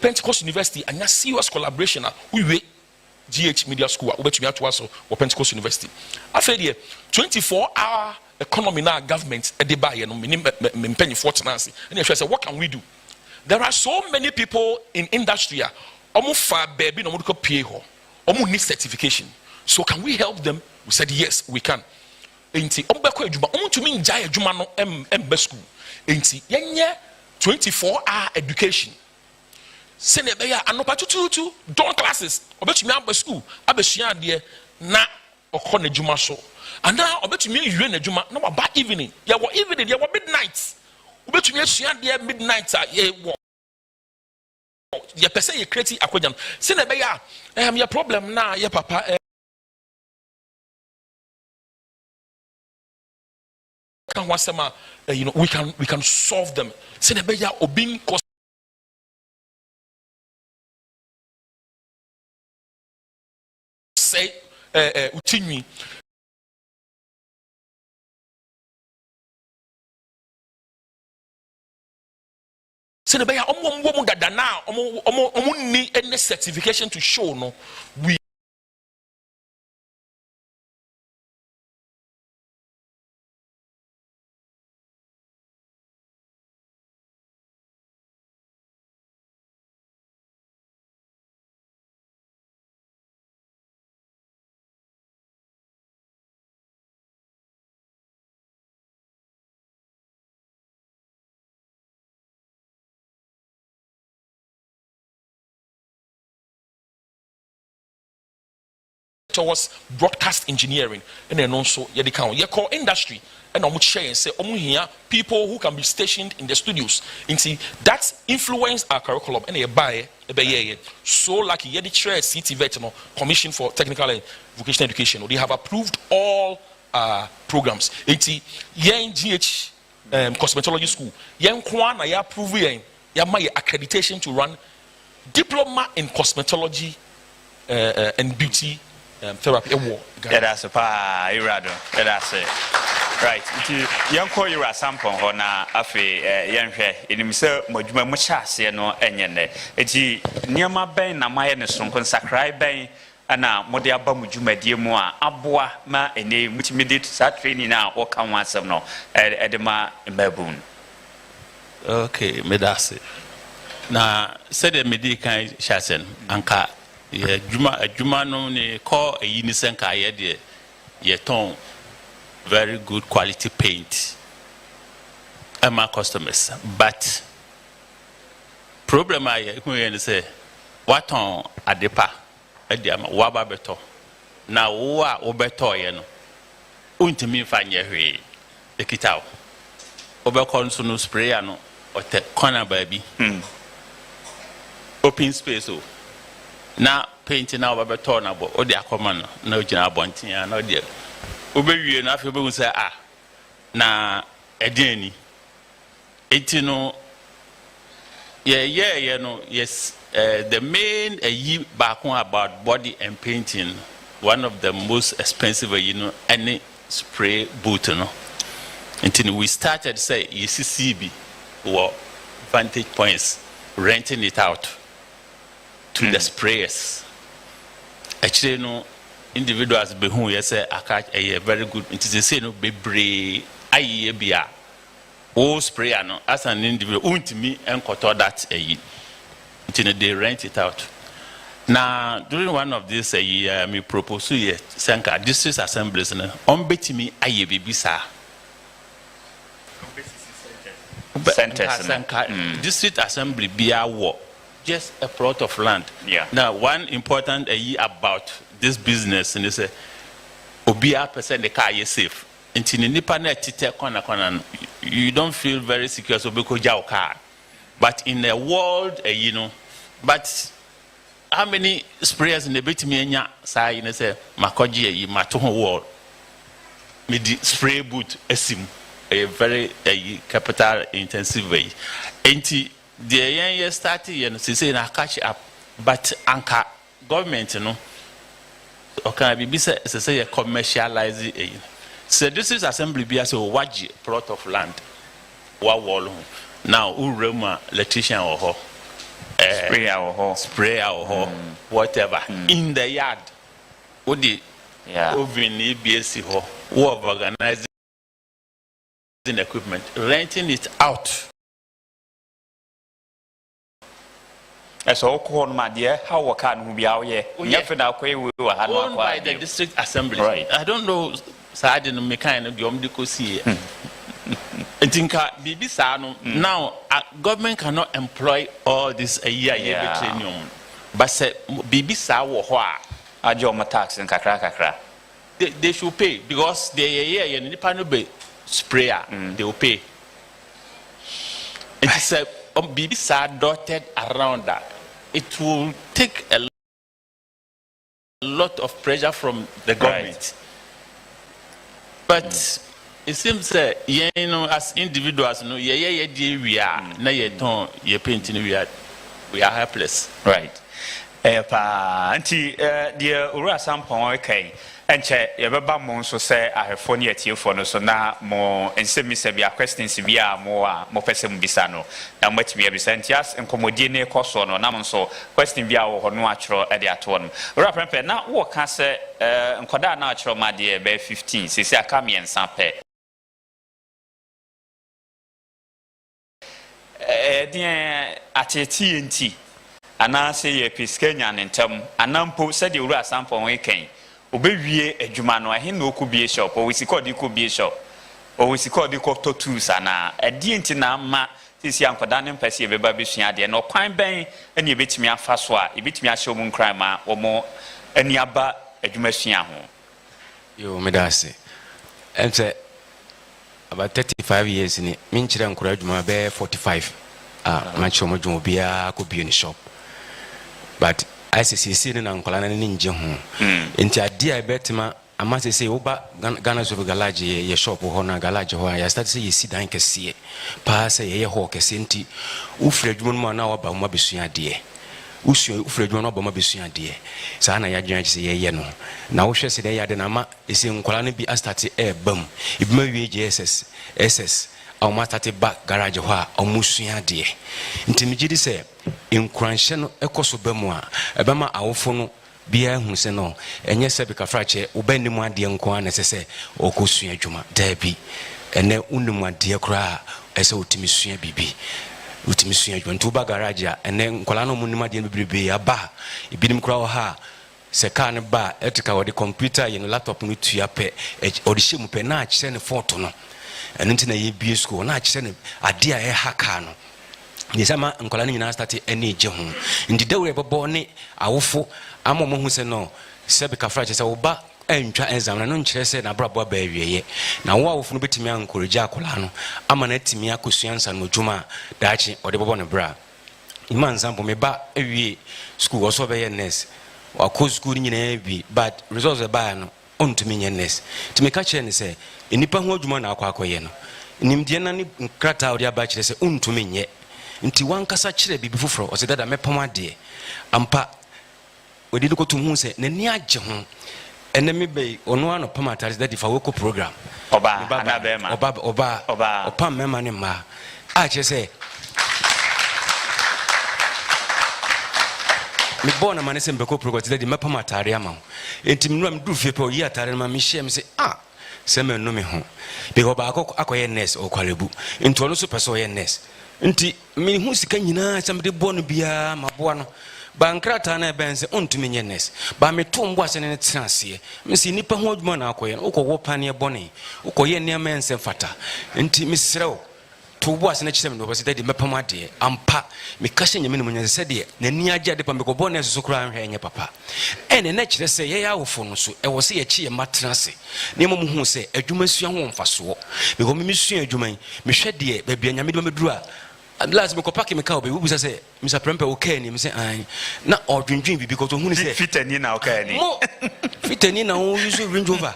Pentecost University and your serious collaboration. We GH Media School. Or Pentecost University. I said here 24-hour economy now government at the buy and penny fortnancy. And if I say what can we do? There are so many people in industry. Almost far baby no medical PA. Almost need certification. So can we help them? We said yes, we can. Enti ombeko ejuma omuntu mi nja ejuma no embe school. Enti yenye 24-hour education. Sene be ya anopa tutu don classes. Obetumi amba school, abesua de na okọ na ejuma so. And now obetumi yue na ejuma na ba evening. Ya wo evening, ya wo midnight. Obetumi asua de midnight ye wo. Ya pese ye create akwajan. Sene be ya your problem na ya papa we can solve them. Say utinwi say the beya omo dada na omo need any certification to show no we towards broadcast engineering and then also the core industry and share and say here people who can be stationed in the studios into that influence our curriculum and so like the chair CTVET Commission for Technical and Vocational Education they have approved all programs. Eti yen GH cosmetology school. Yen kwana ya approve yen ya my accreditation to run diploma in cosmetology and beauty therapy. Yeah, that's a pa irado. Yeah, that's it. Right. Young call you a sample hona afe yenhwe inimse modwuma mu chase no enyene. Eti niema ben na maye ne sonko nsakrai ben ana mode aba mu dwumadie mu a aboa ma ene multimediate sa training na wo kan wasem no edema mbabun. Okay, medase. Na said medi kan chasen anka ye dwuma no ne call eyi ni senka ye de ye ton very good quality paint and my customers, but problem I who say what on adepa ediama waba beto na wa obeto ye no untimi fanye hwe ekitaw obekon so no sprayer no ote corner baby open space o na paint na obeto na bo odi akoma no na ogina abonten ya na odi obewie na afi obehu say na edeni etino no yes the main back about body and painting, one of the most expensive any spray boot until we started say CCB or Vantage Points renting it out to the sprayers. Actually no individuals be who you say a very good it is say no be aye bia o sprayer no as an individual untimi enkoto that until they rent it out. Now during one of these me propose to Sanka district assemblies on betimi aye bibisa district assembly bia war just a plot of land. Yeah. Now one important about this business and they say obia percent the car is safe until the nipa na tite corner you don't feel very secure so because your car, but in the world but how many sprayers in the bit me nya say say makoji mato wall me the spray boot esim a very capital intensive way enti the year started say na catch up but anka government okay be say commercialize so this is assembly be as a waji plot of land wa wall now urema electrician or sprayer or whatever in the yard odi oven BSc ho who of organizing equipment renting it out. So call my dear, how can we be out here? Owned by the district assembly. Right. I don't know, so I didn't make kind of see. I think now government cannot employ all this a year training. But say BBC or tax and kakra. They should pay because they be sprayer, they will pay. It's a BBC dotted around that. It will take a lot of pressure from the government. But it seems that as individuals, we are painting, we are helpless. Right. Auntie, dear Ura Sampon, okay. And yababa mo so say ahefo ne atiefo no so na mo ensemi se bia questions bia mo pese mu bisa no na matimi abisa ntias enkomodie ne koso no na mo so question bia wo ho no atwero e de ato no ora prempe na wo ka se enkoda na atwero ma de be 15 sisi aka miensa pe dia ateti enti ana se ye piskanya nentam anampo se de Ura Sampon we kan obewie adwuma no ahe na okubie shop o wisi code ikubie shop o wisi code ko tools ana ade enti na ma sisi ankoda ne mpese e beba besua de na okwan ben ene ebetimi afa so a ebetimi ahye omu nkran ma omo ani aba adwuma sua ho yo medase ense about 35 years ni minchira nkura adwuma be 45 macho mo dwuma bia ko bie ni shop but ICCC na nkola na ni nje ho enti ade a betima ama say oba Ghana so garage ye shop ho na garage ho ya start say ye si dan kese pa say ye ho kese nti ufre adwuma mu na oba mu abesua de ufre adwuma no oba mu abesua de sa na ya dwan say ye no na wo hwe say de ya de na ma esi nkola no bi start bam ibima wie JSS SS au matate ba garage ho a omusua de nti mi gidi say nkranhye no ekoso bamu a ebema awofo no bia hu se no enye se bika frache ubanimu ade nko an sese okosua adwuma dabi ene unimu ade kra ese otimisua bibi otimisua adwuma ntu ba garage a ene nkola no munimu ade bibibe aba ibinim kra ha se kan ba etika wode computer ye no laptop no tua pe odi hyemu pe na akire ne photo no eno nti na ye bie school na akire ne ade a haka no nisama nkola nyina start ene je ho ndi dawre bebo ne awofo amomo hu se no sebe ka frache se oba entwa exam na no nkire se na brabo ba awieye na wo awofo no betimi ankorija akola no ama na timi akosua nsa no dwuma daachi ode bebo ne bra iman sample me ba awie school wo so be ye nurse wa ko school nyina bi but results e ba no ontumi nye nurse timi ka kire ne se enipa ho adwuma na akwakoye no nimdie na ni nkrata ode aba kire se ontumi nye nti wankasa kire bibi foforo o se dada mepam ade ampa odi ko to hu se nani agye ho ene me be ono ano pam atare dadi fa weko program oba anabema oba opam mema ne ma a che se me bona mane se mbeko program dadi mepam atare ama enti mnu am du fie pe o yi atare ma me hye me se se me no me ho be go ba akoye nurse o kwarebu enti ono so pese o ye nurse nti me hu sika nyina samde bono bia maboa no bankrata na bense ontumi nyenes ba me tombo ase ne transie me si nipa ho adwuma na akoye ukowo pane bone ukoye niam ense fata nti misrew tobo ase na kyerem no base dadi mepam ade ampa me kashe nyame no munye se de nani agya de pa me ko bone so kura anhwe enye papa ene na kyere se ye ya awofo no so e wo se ye kye matrase ne mo hu se adwuma sua ho mfaso me ko me sua adwuma me hwe de ba bia nyame de meduru a last me ko pack me ka obi busa say Mr. Prempe okay ni me say an na odwindwin bibi ko to hu ni say fitani na okay ni fitani na o use Range Rover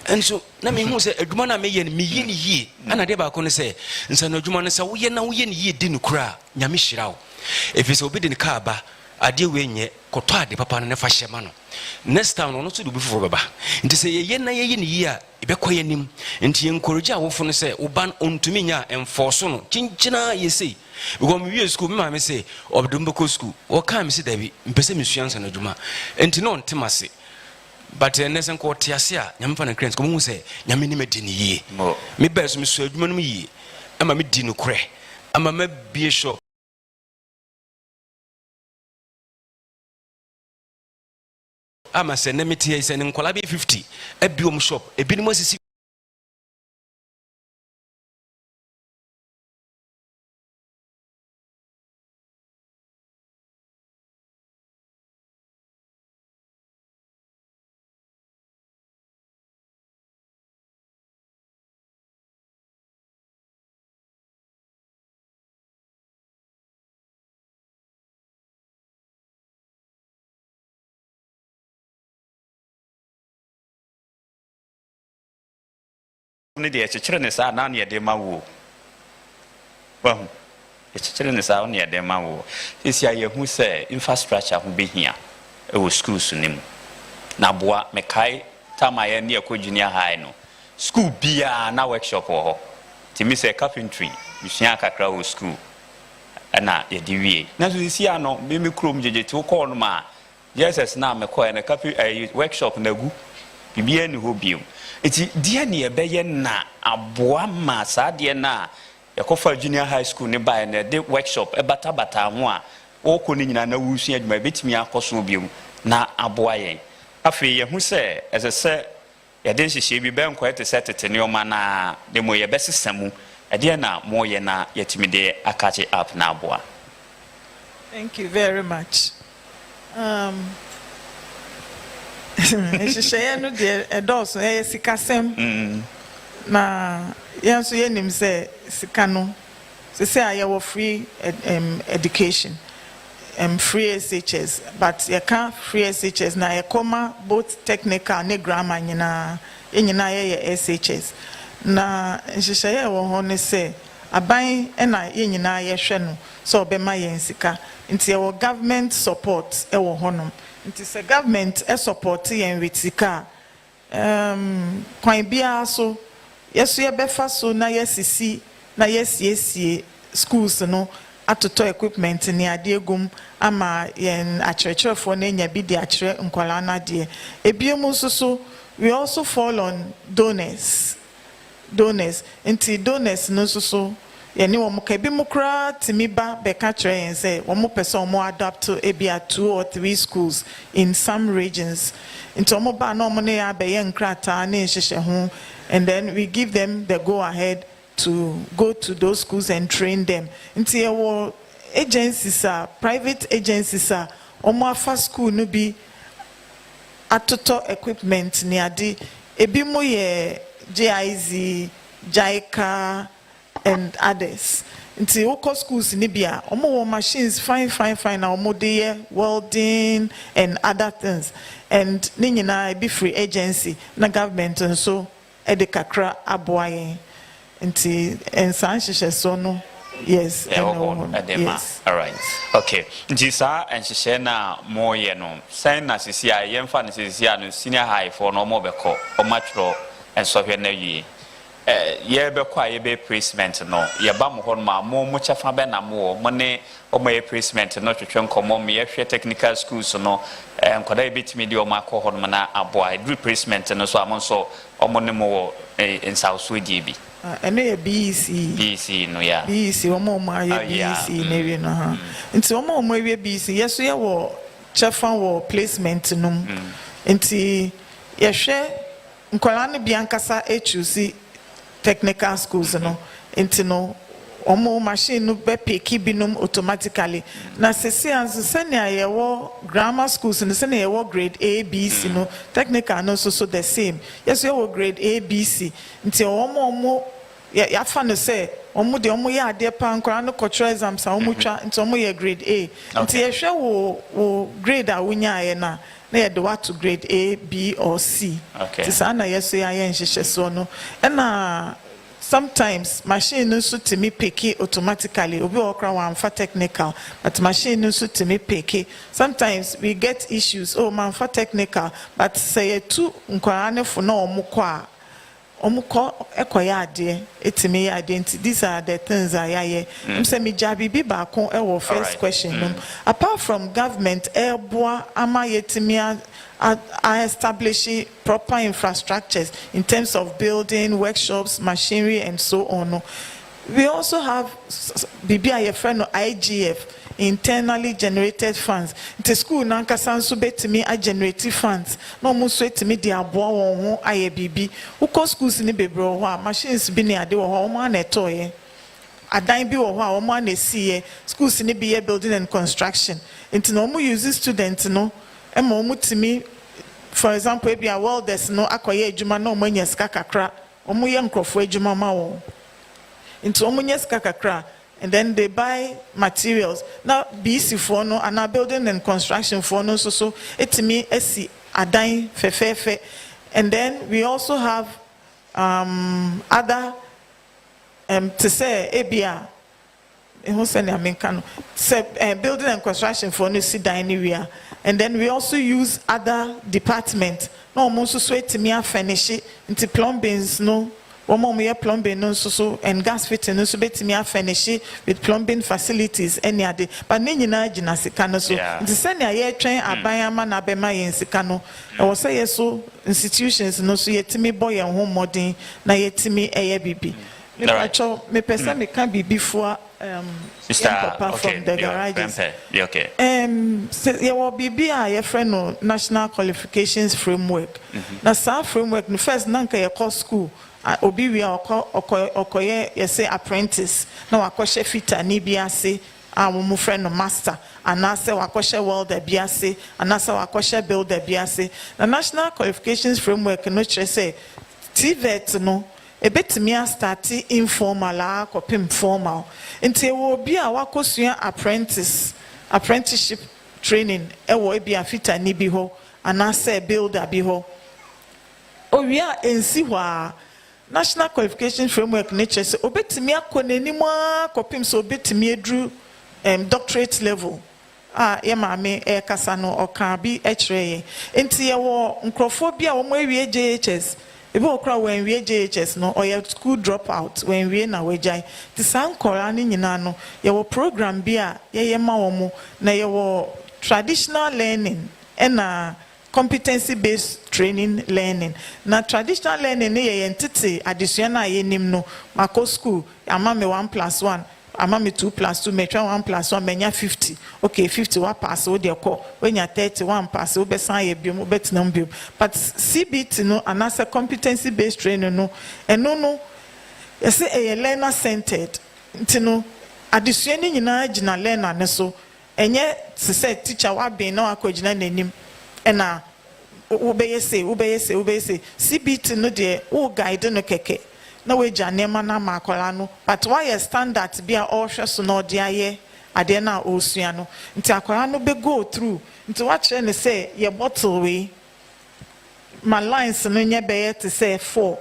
and so na me hu say adwuma na me ye ni yie ana de ba ko ne say nsa na adwuma no say wo ye na wo ye ni yie di no kura nyame hyira wo if so obi de ni ka ba ade we nye koto ade papa no ne fa hyema no next time no so do bi foforo baba nti say ye na ye ni yie a ibekoye nim nti encourage awofo no say uban ontumi nya enforce no kinchina ye say because me wie school me ma me say obdumbeko school o ka me say dabi mpese me suansa na dwuma nti no ntemase but nesen ko tiase a nyamfa na krens ko mu say nyame ni medi ni yie me ba so me su adwuma no yie ama me di no kure ama ma bie shop ama se na metie se nkola be 50 abiom shop ebinim asisi ne de ekekere ne sa na ne de ma wo ba ekekere ne sa ne de ma wo esi aye hu se infrastructure ho behia e wo schools nim na boa me kai tamaye ne ko junior high no school bia na workshop ho ti mi se carpentry mi sua kakra wo school ana ye di wie na so esi ano me krom jeje ti ko no ma yes na me ko na carpentry workshop na gu bibia ni ho biom eti dia ne ebeye na aboa ma sa de na yakofa junior high school ne ba na de workshop e bata ho a oko ni nyina na wusu adwuma betimi akoso biom na aboa yen afi ye hu se esese ye den hihye bi ben ko ete setete ne oma na de mo ye besesam ede na mo ye na yetimi de akache up na aboa. Thank you very much. Share no de edoso sikasem na yanso yenim se sika no se say aye wo free education free SHS, but you can't free SHS na you come both technical ne grammar nyina ye SHS na nhyehyɛ wɔ ho ne sɛ aban na nyina ye hwɛ no so obema yɛn sika nti yɛwɔ government support wɔ ho no nti sɛ government support yɛn with sika kwan bia so yeso yɛbɛfa so na yɛsisi na yɛsiesie schools no atoto equipment ni ade gum ama yen akyerɛkyerɛfo na nya bi de akyerɛ nkwala na de ebiem nso so we also fall on donors nti donors no so yɛne wɔn ka bi mu kra timi ba bɛka kyerɛ yɛn sɛ wɔn pɛ sɛ wɔn adapt to ebia 2 or 3 schools in some regions nti wɔn ba na wɔn ne yɛ abɛyɛ nkrataa ne nhyehyɛ ho and then we give them the go ahead to go to those schools and train them. Nti ewo agencies private agencies omo afa school no bi atoto equipment ni ade ebi mo ye GIZ, JICA and others. Nti woko schools ni bia omo wo machines fine na omo de welding and other things and ni nyina ebi free agency na government nso ede kakra aboaye. Nti ensan hyehyɛ so no yes yes all right okay nti sa enhyehyɛ na mo ye no sen na sisi a yemfa na sisi a no senior high for no mo bɛkɔ o matro ensohwɛ na wie ye bɛkɔ a ye be placement no ye ba mo hɔ no ma mo kyɛfa bɛ na mo ne o mo ye placement no twetwe nkɔmɔ me ye hwɛ technical schools no nkɔda ye betimi de o ma kɔ hɔ no na aboa placement no so amon so o mo ne mo in South Sudan bi ene ye BEC no ya BEC omo ye BEC ne we no ha nti omo ye BEC yeso ye wo chefa wo placement no nti ye hwe nkola ne biankasa choose technical schools no nti no omo machine no be pick binum automatically na sesi anso senia ye wo grammar schools no senia ye wo grade A B C no technical no so the same yes ye wo grade A B C nti omo ya fa no say omo de omo ye ade pa nkora no cultural exams a omo twa nti omo ye grade A nti ye hwe wo grade a wonya ye na ye de what to grade A B or C nti sa na yes ye ayen hyehyɛ so no na sometimes machine no so to me pick it automatically obi okra wan for technical but machine no so to me pick it sometimes we get issues oh man for technical but say two nkwara ne fo na omukọ ekoya ade etimi ya ade these are the things I say me jabi bi ba kon e wo first question apart from government eboa ama yetimi are establishing proper infrastructures in terms of building, workshops, machinery, and so on. We also have BBI friend IGF, internally generated funds. The school nankasan subetimi a generated funds. No muswetimi di aboa won IABB. Uko schools ni bebro wa machines bi ni ade wo ho ma na etoye. Adan bi wo ho a wo ma na sie schools ni bi building and construction. Nti no mu use students no for example if you are welders no akoye adwuma na omanya sika kakra omoye nkrofo adwuma ma wo into omonya sika kakra and then they buy materials now BC for no and building and construction for no so etimi esi adan fefefe and then we also have other to say ebia building and construction for no see anywhere and then we also use other departments no most sweet to me finish it into plumbings no one plumbing no so and gas fitting no so bet me finish it with plumbing facilities any other but nina jinasika no so the send a train abayama na bema yensika no I was say so institutions no so yetimi boy and home modern na yetimi bibi me person me can be before Papa from the garages. Okay. You will be a friend of National Qualifications Framework. Now, some framework, the first nanka your course school. Obi we are okoye you say apprentice. Now akoshe fita ni biase. Mu friend no master. Anase wakoshe welder biase. Anase wakoshe builder biase. The National Qualifications Framework no say TVET no. Ebetimi start informal a kopim formal nti wo bi a wakosua apprentice apprenticeship training ewo ebi afita ni bi ho anase builder bi ho owia ensi hwa national qualification framework nature say obetimi akonanimu akopim so obetimi edru doctorate level ye maame kasa no oka bi ekire enti ye wo nkrofo bi a wo awie JHS ebi okra when we JHS no or your school dropout when we na wejai ti sankora ni nyina no ye wo program bi a ye ma wo mo na ye wo traditional learning and competency based training learning na traditional learning ye entity addition na ye nim no mako school ama me 1+1 ama me 2+2 me 1+1 menya 50 okay 50 wa pass o de ko wenya 31 pass o be san ye biom betinam biom but CBT no anasa competency based training no eno no ye say e learner centered ntino addition ni nyina gina learner ne so enye se teacher wa ben na akogina nanim ena ubeyese CBT no de o guide no keke na we janema na makola no but why a standard bia all so no de aye ade na osua no nti akola no be go through nti what say say ye bottle we my lines no nye be to say 4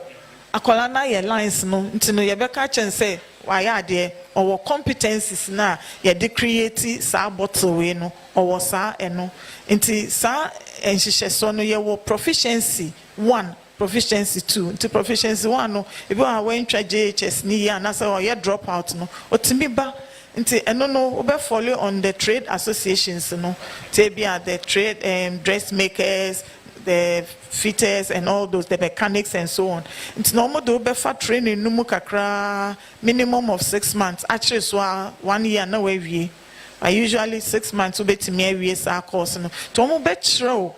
akola na ye lines no nti no ye be ka chen say why ade or competencies na ye de create sa bottle we no or sa eno nti sa enhihye so no ye wo proficiency 1 proficiency 2 into proficiency 1 no if you are when try JHS ni ya na say or drop out no otimi ba nti eno no we follow on the trade associations no te bia the trade dressmakers the fitters and all those the mechanics and so on nti no mo do be fa training no mu kakra minimum of 6 months actually so 1 year na we wie usually 6 months ubetimi awie sa course no to mo be chiro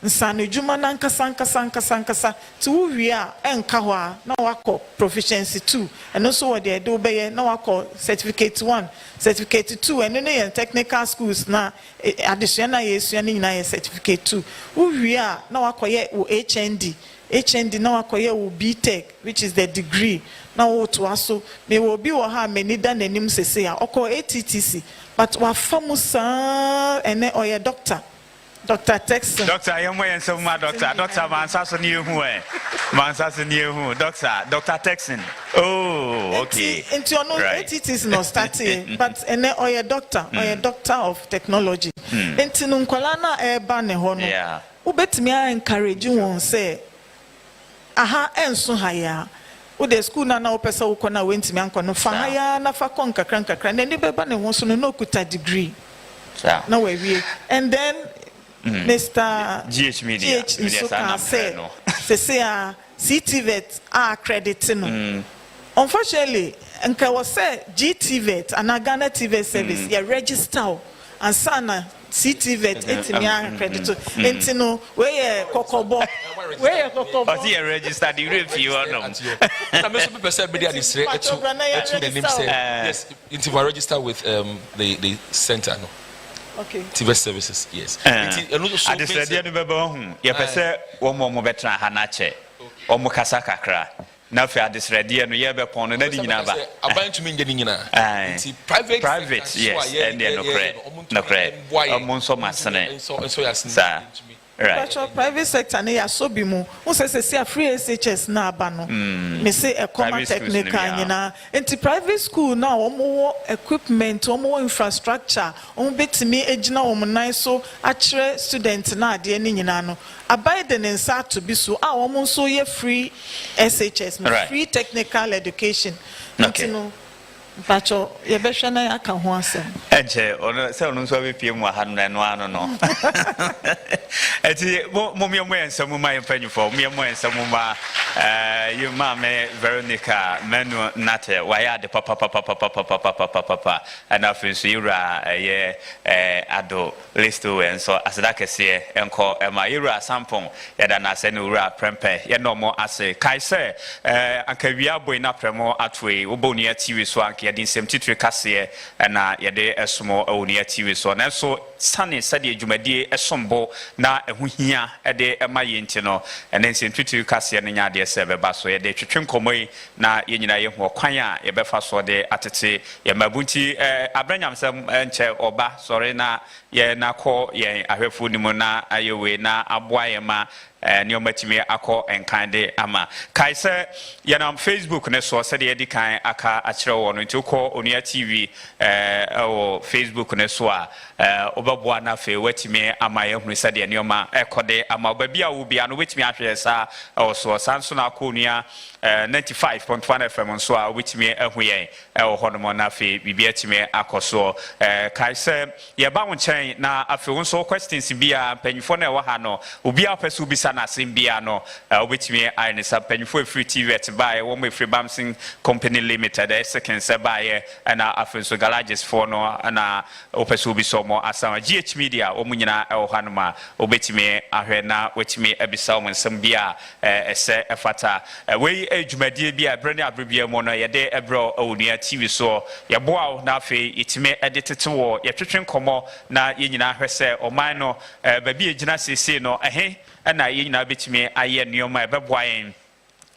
nsane juma na nkasa ti wo wie a enka ho a na wako proficiency 2 and also what they do be na wako certificate 1 certificate 2 and no technical schools na additional yesu ni na certificate 2 wo wie a na wako ye HND na wako ye wo BTech which is the degree na wo to aso me wo bi wo ha mani da nanim sese a oko ATTC but wa famusa ene oye Dr. Texan. Doctor, I am wearing some more doctor. Doctor, Mansaso new who? Mansaso new who? Dr. Texan. Oh, okay. Into your no it is not starting, but ene oye doctor of technology. Into nunkolana eba ne hono. Yeah. Ubetimi encourage won say aha enso haya. Ude school na opesa ukona wentimi anko no fa haya na fa kon kakra na ni beba ne ho so no kuta degree. Na we and then Mr. GH Media said CTVET are crediting. Unfortunately, and I was say GTVET and Ghana TV service you register and sana CTVET etimi credit entino where kokobo but you register the review on them na me so people say media dey say etu the name say yes into register with the center no. Okay. TV services, yes. I just said you never you say one more better hanache or mukasa kakra. Now for this ready and you be pon na di nyina ba. Aban to me ngeni nyina. Private, yes. And no credit. Omonso masane. So yasin. Right. Private sector na ya so bi mu. Who say free SHS na aba no. Me say e common technical nyina. Enti private school na omo equipment, omo infrastructure, omo betimi ejina omo nan so akire student na ade ni nyina no. Abai de nsa to bi so a omo so ye free SHS, right. Free technical education. Okay. No, Pacho, ye be hwe na aka ho asem. Enche, ono se ono so be piem wa hanu na no ano no. Eti mo mi mo ensamu ma yempanyufo, mi mo ensamu ma you mama Veronica menu nate waya de papa and after so yura ye ado listo and so asada kese enko ma yura sampon ya da na se no ura prempe ye no mo ase kai se akawia boy na premo atwe oboni atiwe so anke ye din sem titwe kase na ye de esomo oni atiwe so na so sane sade adwumadie esombo na ehuhia ede ema yenti no ene nsentwitu kase ne nya de se beba so ye de twetwe nkomoi na yenyina ye ho kwan a ye befa so de atete ye mabunti abranyam sam enche oba sori na ye nakọ ye ahwefu ni mu na ayewe na aboa ye ma ni omatimi akọ enkande ama kaise ye na Facebook ne so se de edi kan aka akire wo no nti ko Onua TV o Facebook ne so a obeboa na fe watimi ama ye hunu se de nioma ekode ama obabi a wo bia no wetimi ahwe sa o so sanso na akọ Onua 95.1 FM so a wetimi ehu ye o hono na fe bibia timi akoso kaise ye ba wo chen na afe wo so questions bia panyifo na e wo ha no obi a pesu bisa na simbia no obetimi ayne sa panyifo free TVET buy wo me free bamsing company limited second se buy na afe so garages for no na opesu bi so mo asama GH media wo munyina e wo ha no ma obetimi ahwe na wetimi abisa wo nsem bia ese efata we adwumadie bia brane abribia mo no ye de ebro Onua TV so ye boa na afe itime editete wo ye twetwe komo na yenyina hwese oman no babi egina sese no na yenyina betimi aye nioma ebeboayen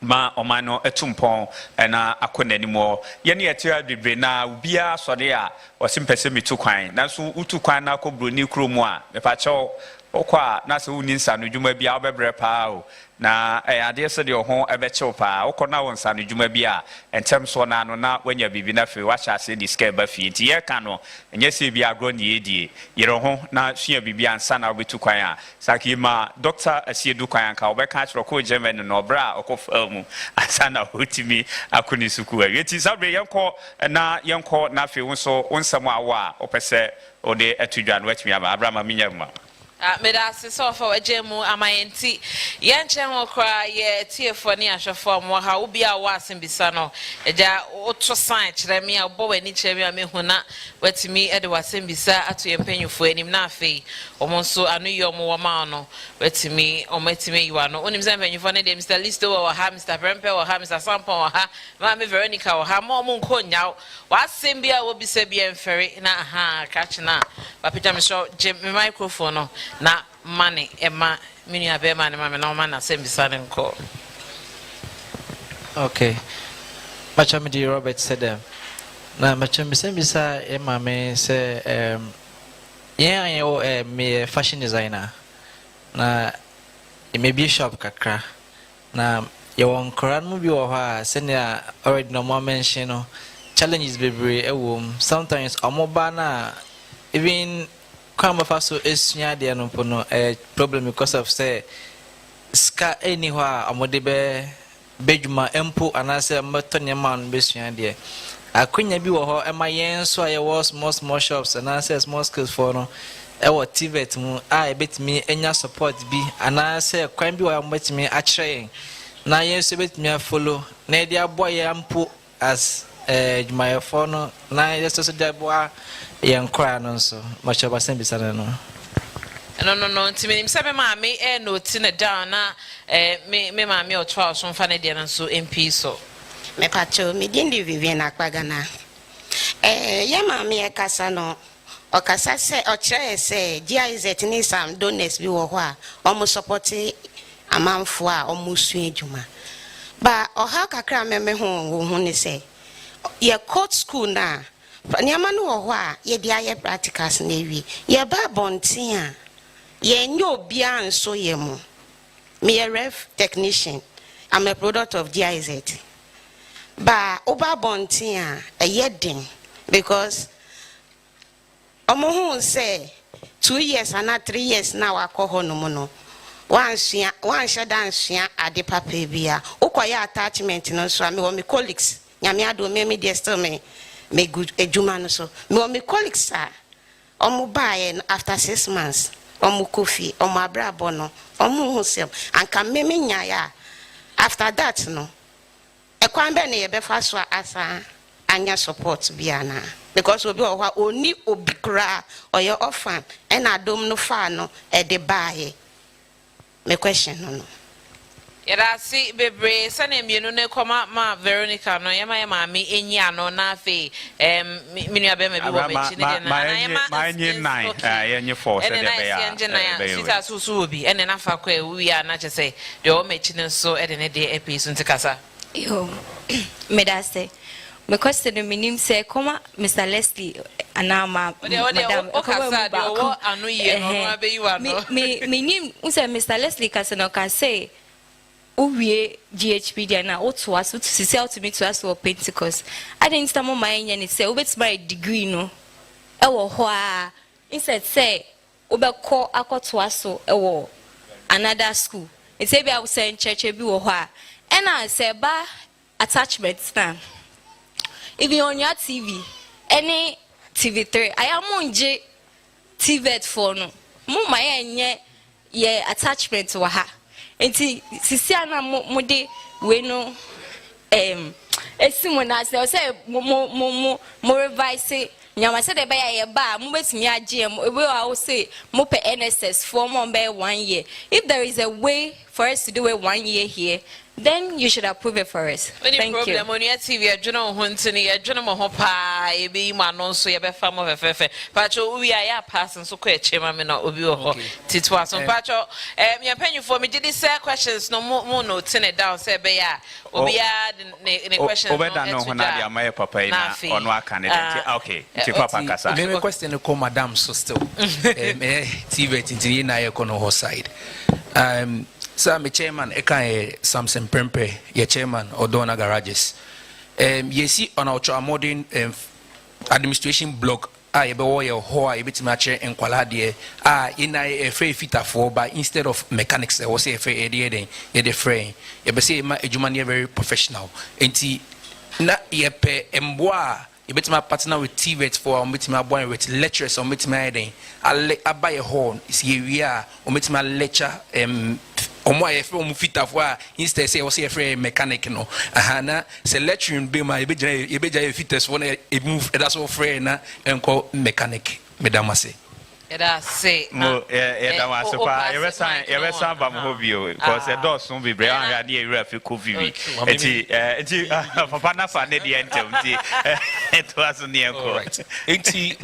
ma omano etumpon na akonanimo ye ne etia bebre na ubia sode a wosimpese mitukwan na so utukwan na akobro ni kromu a mepacho okwa na se uni nsanu dwuma bia obebre pa o na ade se de ho ebechew pa okona won nsanu dwuma bia entem so na no na wanya bibi na fe wacha se diska ba fi nti ye ka no enye se bia agro ne yedie yero ho na sua bibi ansa na obetukwan a saki ma doctor asiedu kwan ka obeka chro ko Germany no bra okofa mu ansa na hotimi akoni suku a yeti sabre yenko na fe wonso onsam awa opese ode atudwa no watimi aba abrama minyama meda so for ejemu amayenti yenche ho kra ye tiefo ni ahwefo mo ha obi a wasen bisa no eja oto sign kire me obo wani kire me amehuna watimi ede wasen bisa ato ye mpanyufo anim na afei omo nso anu ye omo wama no watimi omatimi yiwa no onim san mpanyufo ne de Mr. Listo wa ha Mr. Prempe wa ha Mr. Sampo wa ha Mama Veronica wa ha mo nkonyaw wasen bia wo bisa bia mfere na aha kachina bapita me show me microphone no na money ema mini abe mani mama na na sembisa nko. Okay, macha me di Robert said them na macha me sembisa ema me say yeah me fashion designer na me be shop kakra na ye won koran mu bi wo ha senior already no more mention no challenges bebre ewom sometimes omoba na even kwamba faso esnya de no pono problem because of say ska anywhere amode be bedwuma empo anase metonya man besua de akonya bi wo ho ema yen so aye was small shops anase small skills for no ewo TVET mu a ebetimi enya support bi anase kwan bi wo betimi a kire na yen so betimi follow na de aboye ampo as my phone na yeso so de boa yen kwa no so much of us bisa no no ntimi nim se me ma me no ti ne down na me ma me o twa so mfa ne de no so MP so me pacho me din di Vivian akpagana ye ma me e kasa no o kasa se o kire se GIZ ni sam donors bi wo ho a o mo support amanfo a o mo su adwuma ba o ha kakra me ho ni se ye court school na nyama no wo ho a ye dia ye practicals na ewie ye ba bontin a ye nyo bia nso ye mu me a ref technician. I'm a product of GIZ ba oba bontin a ye den because omo hu say 2 years and 3 years now akọ no mo no one dance ade papa bia ukoya attachment no so me wo me colleagues nyame ado me dey still me good ejuma no so me wo me colleagues are omo buy after 6 months omo kofi omo abrabo no omo hu sem anka me nya ya after that no ekwan be ne ye be fa so asa anya support bia na because obi o oni obi kra oye orphan and adom no fa no e de buy me question no Yada si bebre sane mienu ne koma ma Veronica no yema yema mi enyi ano na afi minu abema bi wo mechi ne na yema ma enyi 9 yenye 4 se de be ya sita susu obi ene na fa kwa wi ya na chese de wo mechi ne so ede ne de episode ntikasa yo medase me question minim se koma Mr. Leslie anama madam okasa de wo anu ye no no abeyi wa no minim unse Mr. Leslie kase no ka say uwie GHP dia na oto aso to sisi out me to aso Pentecost I didn't stand my yen say obet my degree no e wo ho a instead say obekọ akoto aso e wo another school it say be I say church bi wo ho a e na say ba attachments na even on your TV any TV3 I am onje TVET for no mo my enye ye attachment wa ha enti sisi ana mo de we no esimu na say mo revise nyama say de be ya ba mo betimi age we will say mo pe NSS for mo be 1 year if there is a way for us to do it 1 year here then you should approve it for us. Thank you. Problem on your TV, adwene ho ntini, adwene mo ho pa, e be ma no so ye be fa mo fefefe. Pacho we are ya pass so ko e chema me na obi wo ho. Titwa so pacho me mpanyufo me did say questions no mo no tine down say be ya obi ya ne questions. Obeda no ho na dia my papa ina ono aka ne de. Okay. Ti papa kasa. Me question ko madam so still. TV ntini na ye ko no ho side. So I'm chairman Eka Samson Prempe, your chairman Odona Garages. You see on our modern administration block, I be your hoa a bit match and quality. In a free fitter for by instead of mechanics, I was a free idea, a frame. You be say my Jumania very professional. And na ye pe emboa. You bet my partner with TVET for meet my boy with lecturers or meet my heading. I buy a horn. It's here we are. Or meet my lecture. Omo ye from fit afwa instead say was a free mechanic no ahana say lecturing be my ebeja fitters for e move that's all free na enko mechanic madam say Eda say no da wa so pa ye san ba mo bio because e do so be bre an ya na e wura fi covid enti papa na fa ne de entem ti to aso ne enko enti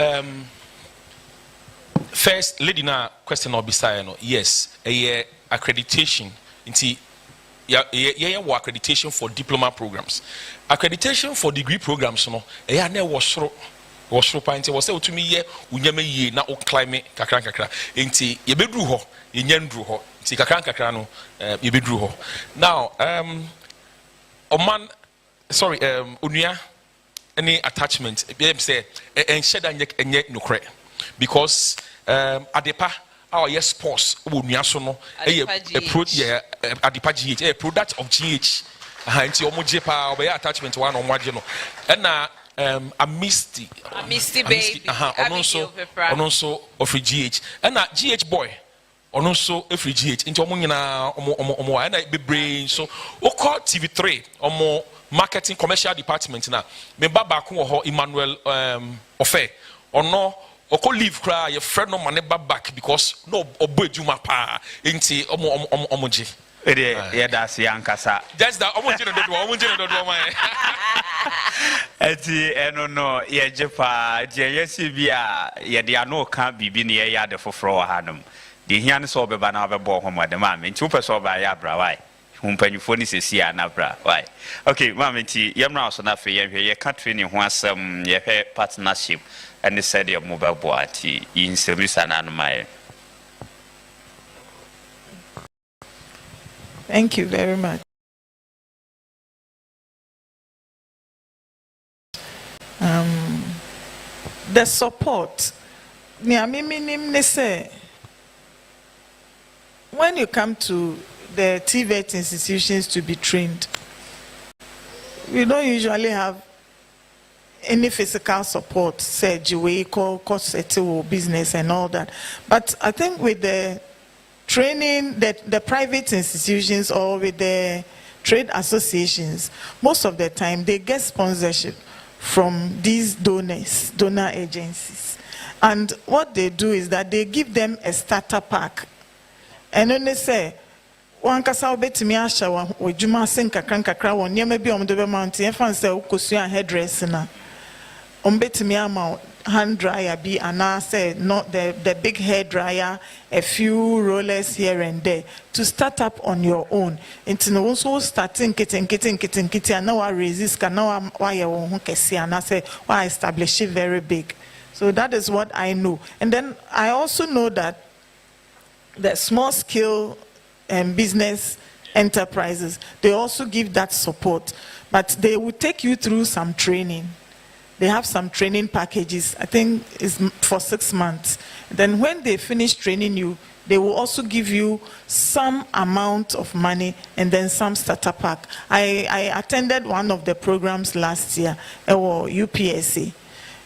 first lady na question obisai no yes accreditation into accreditation for diploma programs, accreditation for degree programs no na was point was say to me ye unyame ye na o climate kakra enti ye bedru ho ye nyandru ho enti kakra no ye bedru ho now oman sorry onua any attachment be say ensheda enye nokre because adepa our yes sports onua so no adepa GH a product of GH enti omoje pa obey attachment one omoje no na a misty baby ono so of GH na GH boy ono so every GH enti omo nyina omo na be brain so o call TV3 omo marketing commercial department na me baba ko ho Emmanuel Ofe ono oko leave cry your friend no money back because no obo ejuma pa enti omoje yeah that's yankasa that's that omoje no do man eti no ye jepa je yesi bia ye de ano ka bibi ne ye ya de foforo wa hanum de hia ne so obeba na obebo ho mo de ma me nti wo pese oba ya bra why humpanyufo ni sesi ana bra why okay ma me nti yemra so na fe ye hwe ye ka training ho asem ye hwe partnership and said your mobile boati in service and animal. Thank you very much. The support. When you come to the TVET institutions to be trained, we don't usually have any physical support, say cost settle business and all that. But I think with the training that the private institutions or with the trade associations, most of the time they get sponsorship from these donor agencies. And what they do is that they give them a starter pack. And then they say, wankasa obetimi ahya wa dwuma sen kakra won niam bi omdo be mount e fan say ukosua hairdress na ombetimi ama hand dryer be and I say not the big hair dryer, a few rollers here and there to start up on your own. Into no also starting kitting and now I resist can now why you won't see and I say why establish it very big. So that is what I know. And then I also know that the small scale business enterprises, they also give that support, but they will take you through some training. They have some training packages, I think it's for 6 months. Then when they finish training you, they will also give you some amount of money and then some starter pack. I attended one of the programs last year, or UPSA,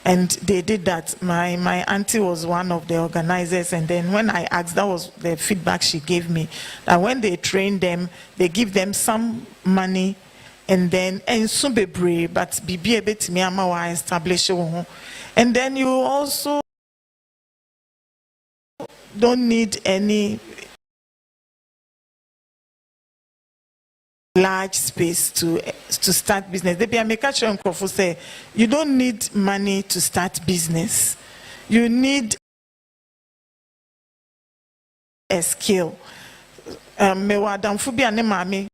and they did that. My auntie was one of the organizers, and then when I asked, that was the feedback she gave me, that when they train them, they give them some money, and then so be brave, but be a bit me ama establish and then you also don't need any large space to start business. They be a make sure say you don't need money to start business. You need a skill. Me wa damfu bi ane mami.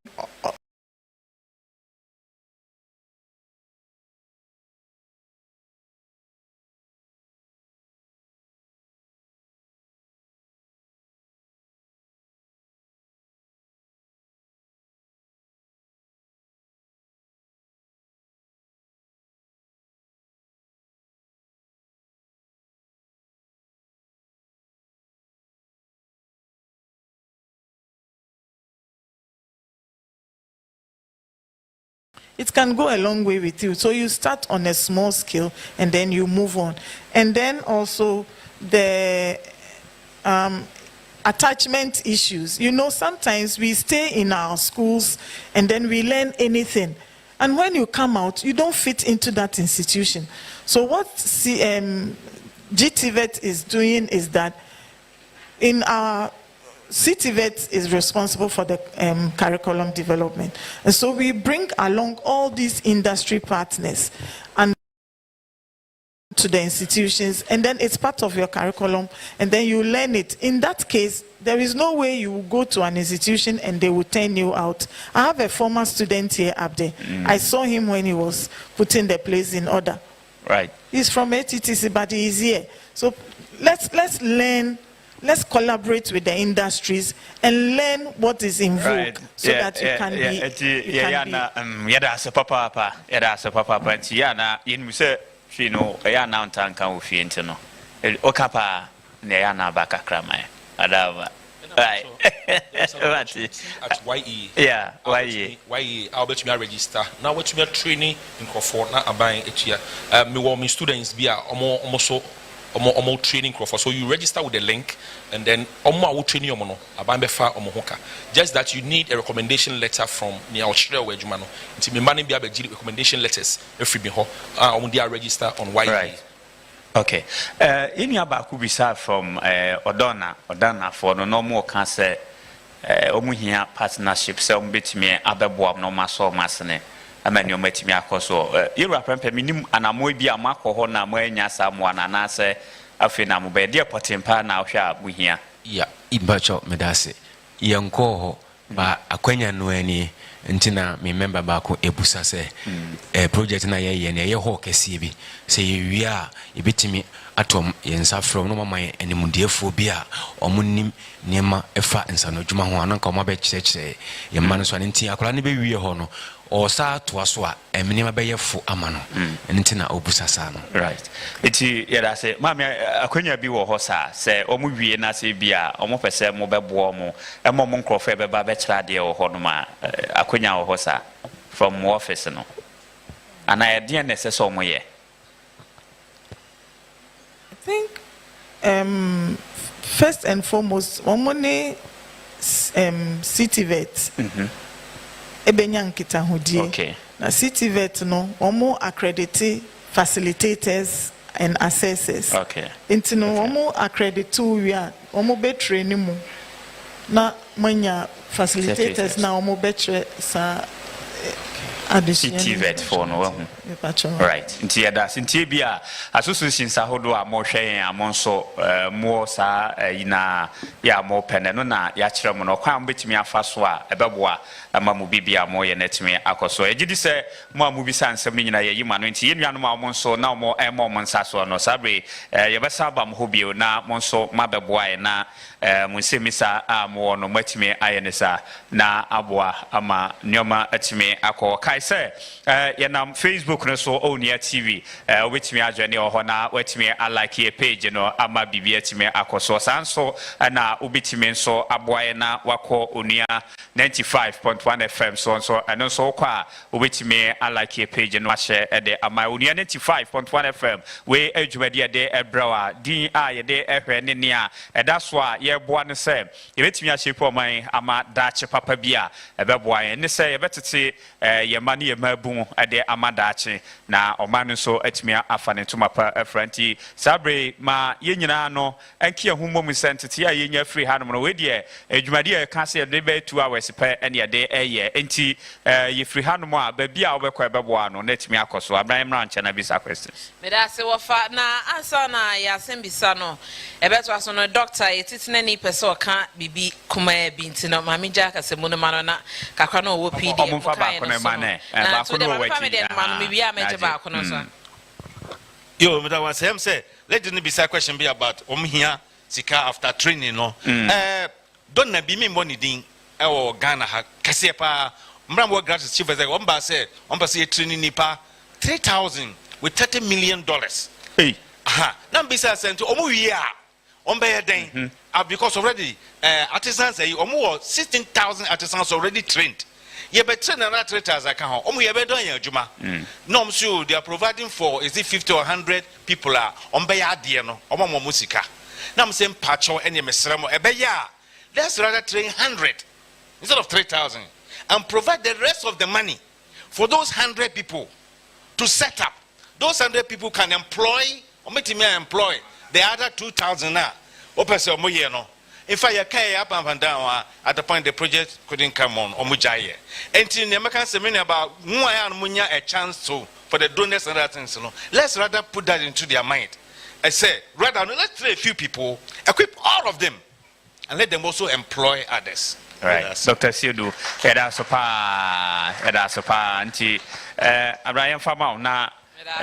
It can go a long way with you. So you start on a small scale and then you move on. And then also the attachment issues. You know, sometimes we stay in our schools and then we learn anything. And when you come out, you don't fit into that institution. So what GTVET is doing is that in our CTVET is responsible for the curriculum development. And so we bring along all these industry partners and to the institutions, and then it's part of your curriculum, and then you learn it. In that case, there is no way you will go to an institution and they will turn you out. I have a former student here up there. I saw him when he was putting the place in order. Right. He's from ATTC, but he's here. So let's learn. Let's collaborate with the industries and learn what is in vogue, so that you can be. Yada se papa. Nti yana yin se fi no ya na ntanka wo fi nti no. Okapa ne ya na ba kakra mai. Adava. Right. At YE. Yeah, YE. I'll bet you register. Now what you training in Crawford na aban etia. Me wo me students be almost omo training Crawford. So you register with the link, and then omo will train you no abambe fa omo hoka. Just that you need a recommendation letter from near Australia where you mano. Nti me mani be abegi recommendation letters every be ho. Omo dia register on YE. Right. Okay. Any abaku bisa from Odona for no more can say omo hia partnership say omo betimi abebo no maso masene. Amani ometimi akoso yira prempe minim anamo bi amako ho na mo anya samu anana se afi na mo be de potempa na hwa buhia ya ibacho medase yanko ho ba akwanya no ani ntina me member ba ko ebusa se project na ye ne ye ho kese bi se ye a ebetimi atom yensa from no mama animdiefo bi a omonim niema efa nsano dwuma ho ananka mo ba kyerɛkyerɛ ye man so anti akola ne be wie ho no o sa to aso a emnema be ye fo amano ntina obusa sa no. Right. Iti yada se mama akwanya bi wo ho sa se omo wie na se bi a omo pese mo bebo mo emo mo nkrofo be ba be kyerɛ de wo ho no ma akwanya wo ho sa from office no ana ye de na se so mo ye. I think first and foremost omone CTVET ebenya nkita hodie. Okay. Na CTVET no omo accredited facilitators and assessors. Okay. Intino omo accredited we are omo be training mu na manya facilitators na omo betre sa addition TVET for no right nti yada sintie bia association sa hodo a mo hwe a mo nso mo sa ina ya mo pene no na ya kire mo no kwa mbetimi afa so a ebeboa ama mo bibia mo ye netimi akoso egidi se mo amu bi sansem nyina ye yima no nti yenuanom a mo nso na mo mo nsa so no sabre ye besa ba mo hobio na mo nso mabeboa ye na mo semisa a mo no matimi ayenesa na aboa ama nyoma atimi akọ kai se ye nam Facebook no so Onua TV wetimi adwene ho na wetimi alike ye page no ama bibia atimi akoso sanso na obetimi nso aboa ye na wakọ Onua 95.1 FM so eno so kwa obetimi alike ye page no ahye ede ama Onua 95.1 FM we adwumade ede ebrawa din a ye de ehwe ne ne a eda so a ye boa ne se ye betimi ahye poman ama dache papa bia ebeboa ye ne se ye betete ye mane ye mabu ede ama dache na omanu so atimi afane to mapa afranti sabre ma ye nyina no enke ehumom sentete a ye nya free hanom no we de adwumade ye ka se de be 2 hours pe ene ye de eye enti ye free hanom a ba bia obekọ ebeboa no na atimi akoso Abraham ranche na bisa questions me da se wofa na answer na ya sembisa no ebeto aso no doctor yetitine ni person ka bibi kuma bi ntino mami jaka se mu no mano na kakra no wo PD e mo fa ba ko na mane ba ko no wa family den mano mi bia meje ba ko no so yo me da wan say let me be a question be about here sika after training no don na bi mi money din e wo Ghana ha kase pa mram wo gratis chief say on ba say training nipa 3,000 with $30 million. Hey. Now besides sent to Omuya on by den because already artisans say 16,000 artisans already trained. You better train another traitors I can Omuya be done ya juma. No sure they are providing for is it 50 or 100 people are on by adie no omo musika. Now I'm saying pacho any mesremo ebeya. Let's rather train 100 instead of 3,000 and provide the rest of the money for those 100 people to set up. Those 100 people can employ the other 2,000 now. In fact, you can't up and down at the point the project couldn't come on. And in the American seminar about a chance to for the donors and other things. Let's rather put that into their mind. I say, rather, let's train a few people, equip all of them, and let them also employ others. Right, Dr. Siedu, eda sopa anti Abraham Famau na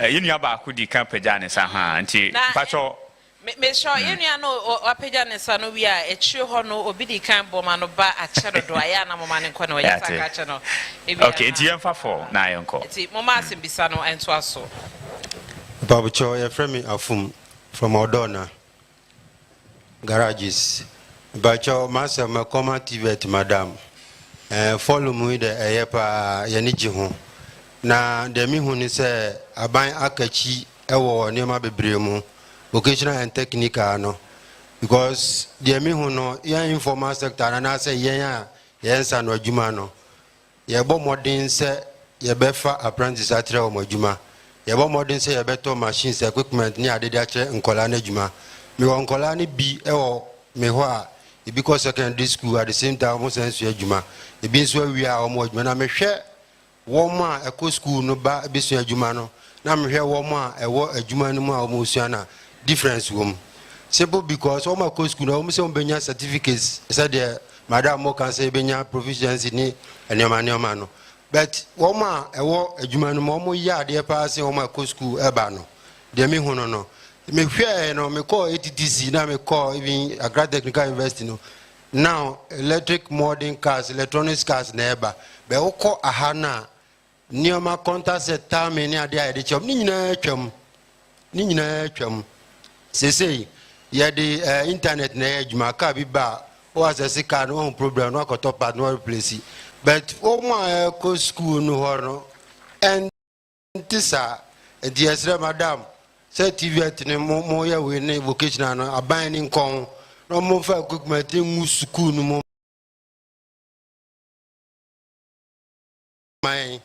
yinu aba akudi kan pejane sa ha anti pacho me sure yenu no apejane sa no wi a echi ho no obi di kan boma no ba a chero do aya na moma ne nko na oya saka che no okay nti yemfa for na yonko nti moma asimbisa no ento aso Babucho ya frame afum from Odona garages. Bacho masa makoma TVET madam follow me the eyepa yaniji ho na de mi hu ni se aban akachi ewo nioma bebre mu vocational and technical no because de mi hu no ya informal sector na say yen sa no adwuma no ye bo modern se ye befa apprentice atre o adwuma ye bo modern se ye beto machines equipment ni adede ache nkola na adwuma mi won nkola ni bi ewo me ho a because secondary school at the same time almost sense adwuma e bi nso awia o mo adwuma na me hwe wo mo a eko school no ba bi so adwuma no na me hwe wo mo a ewo adwuma no mu a mo sua na difference wo simple because wo mo eko school no mo se mo benya certificates said the madam mo kan say benya proficiency ni enema no but wo mo a ewo adwuma no mo ya de pa se wo mo eko school e ba no de me hu no me fear no me call ATTC now me call even Agri Technical University no now electric modern cars electronics cars neighbor be wo call ahana nioma contact set time ni ade a de chom ni nyina twam say ya the internet na ejuma ka bi ba o access card no problem no ko part no replace but o ma ko school no horno and tisa the madam say TVET ne mo ya we ne vocational no aban ni nkon no mo fa equipment ngu school no mo mai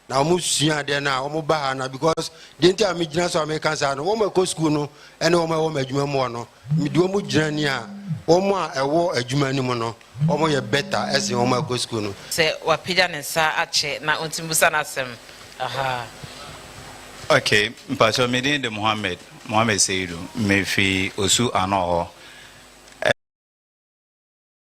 na ɔmo sua de na ɔmo ba ha na because de nti a me gyina so American sa no ɔmo ekɔ school no ɛne ɔmo ɛwɔ adwuma mu no me de ɔmo gyina ni a ɔmo a ɛwɔ adwuma ni mu no ɔmo yɛ better ɛsɛ ɔmo ekɔ school no sɛ wapagya ne nsa akyɛ na ontimbusa na asɛm aha okay mpacho me din de Mohammed Seidu mefi osu ano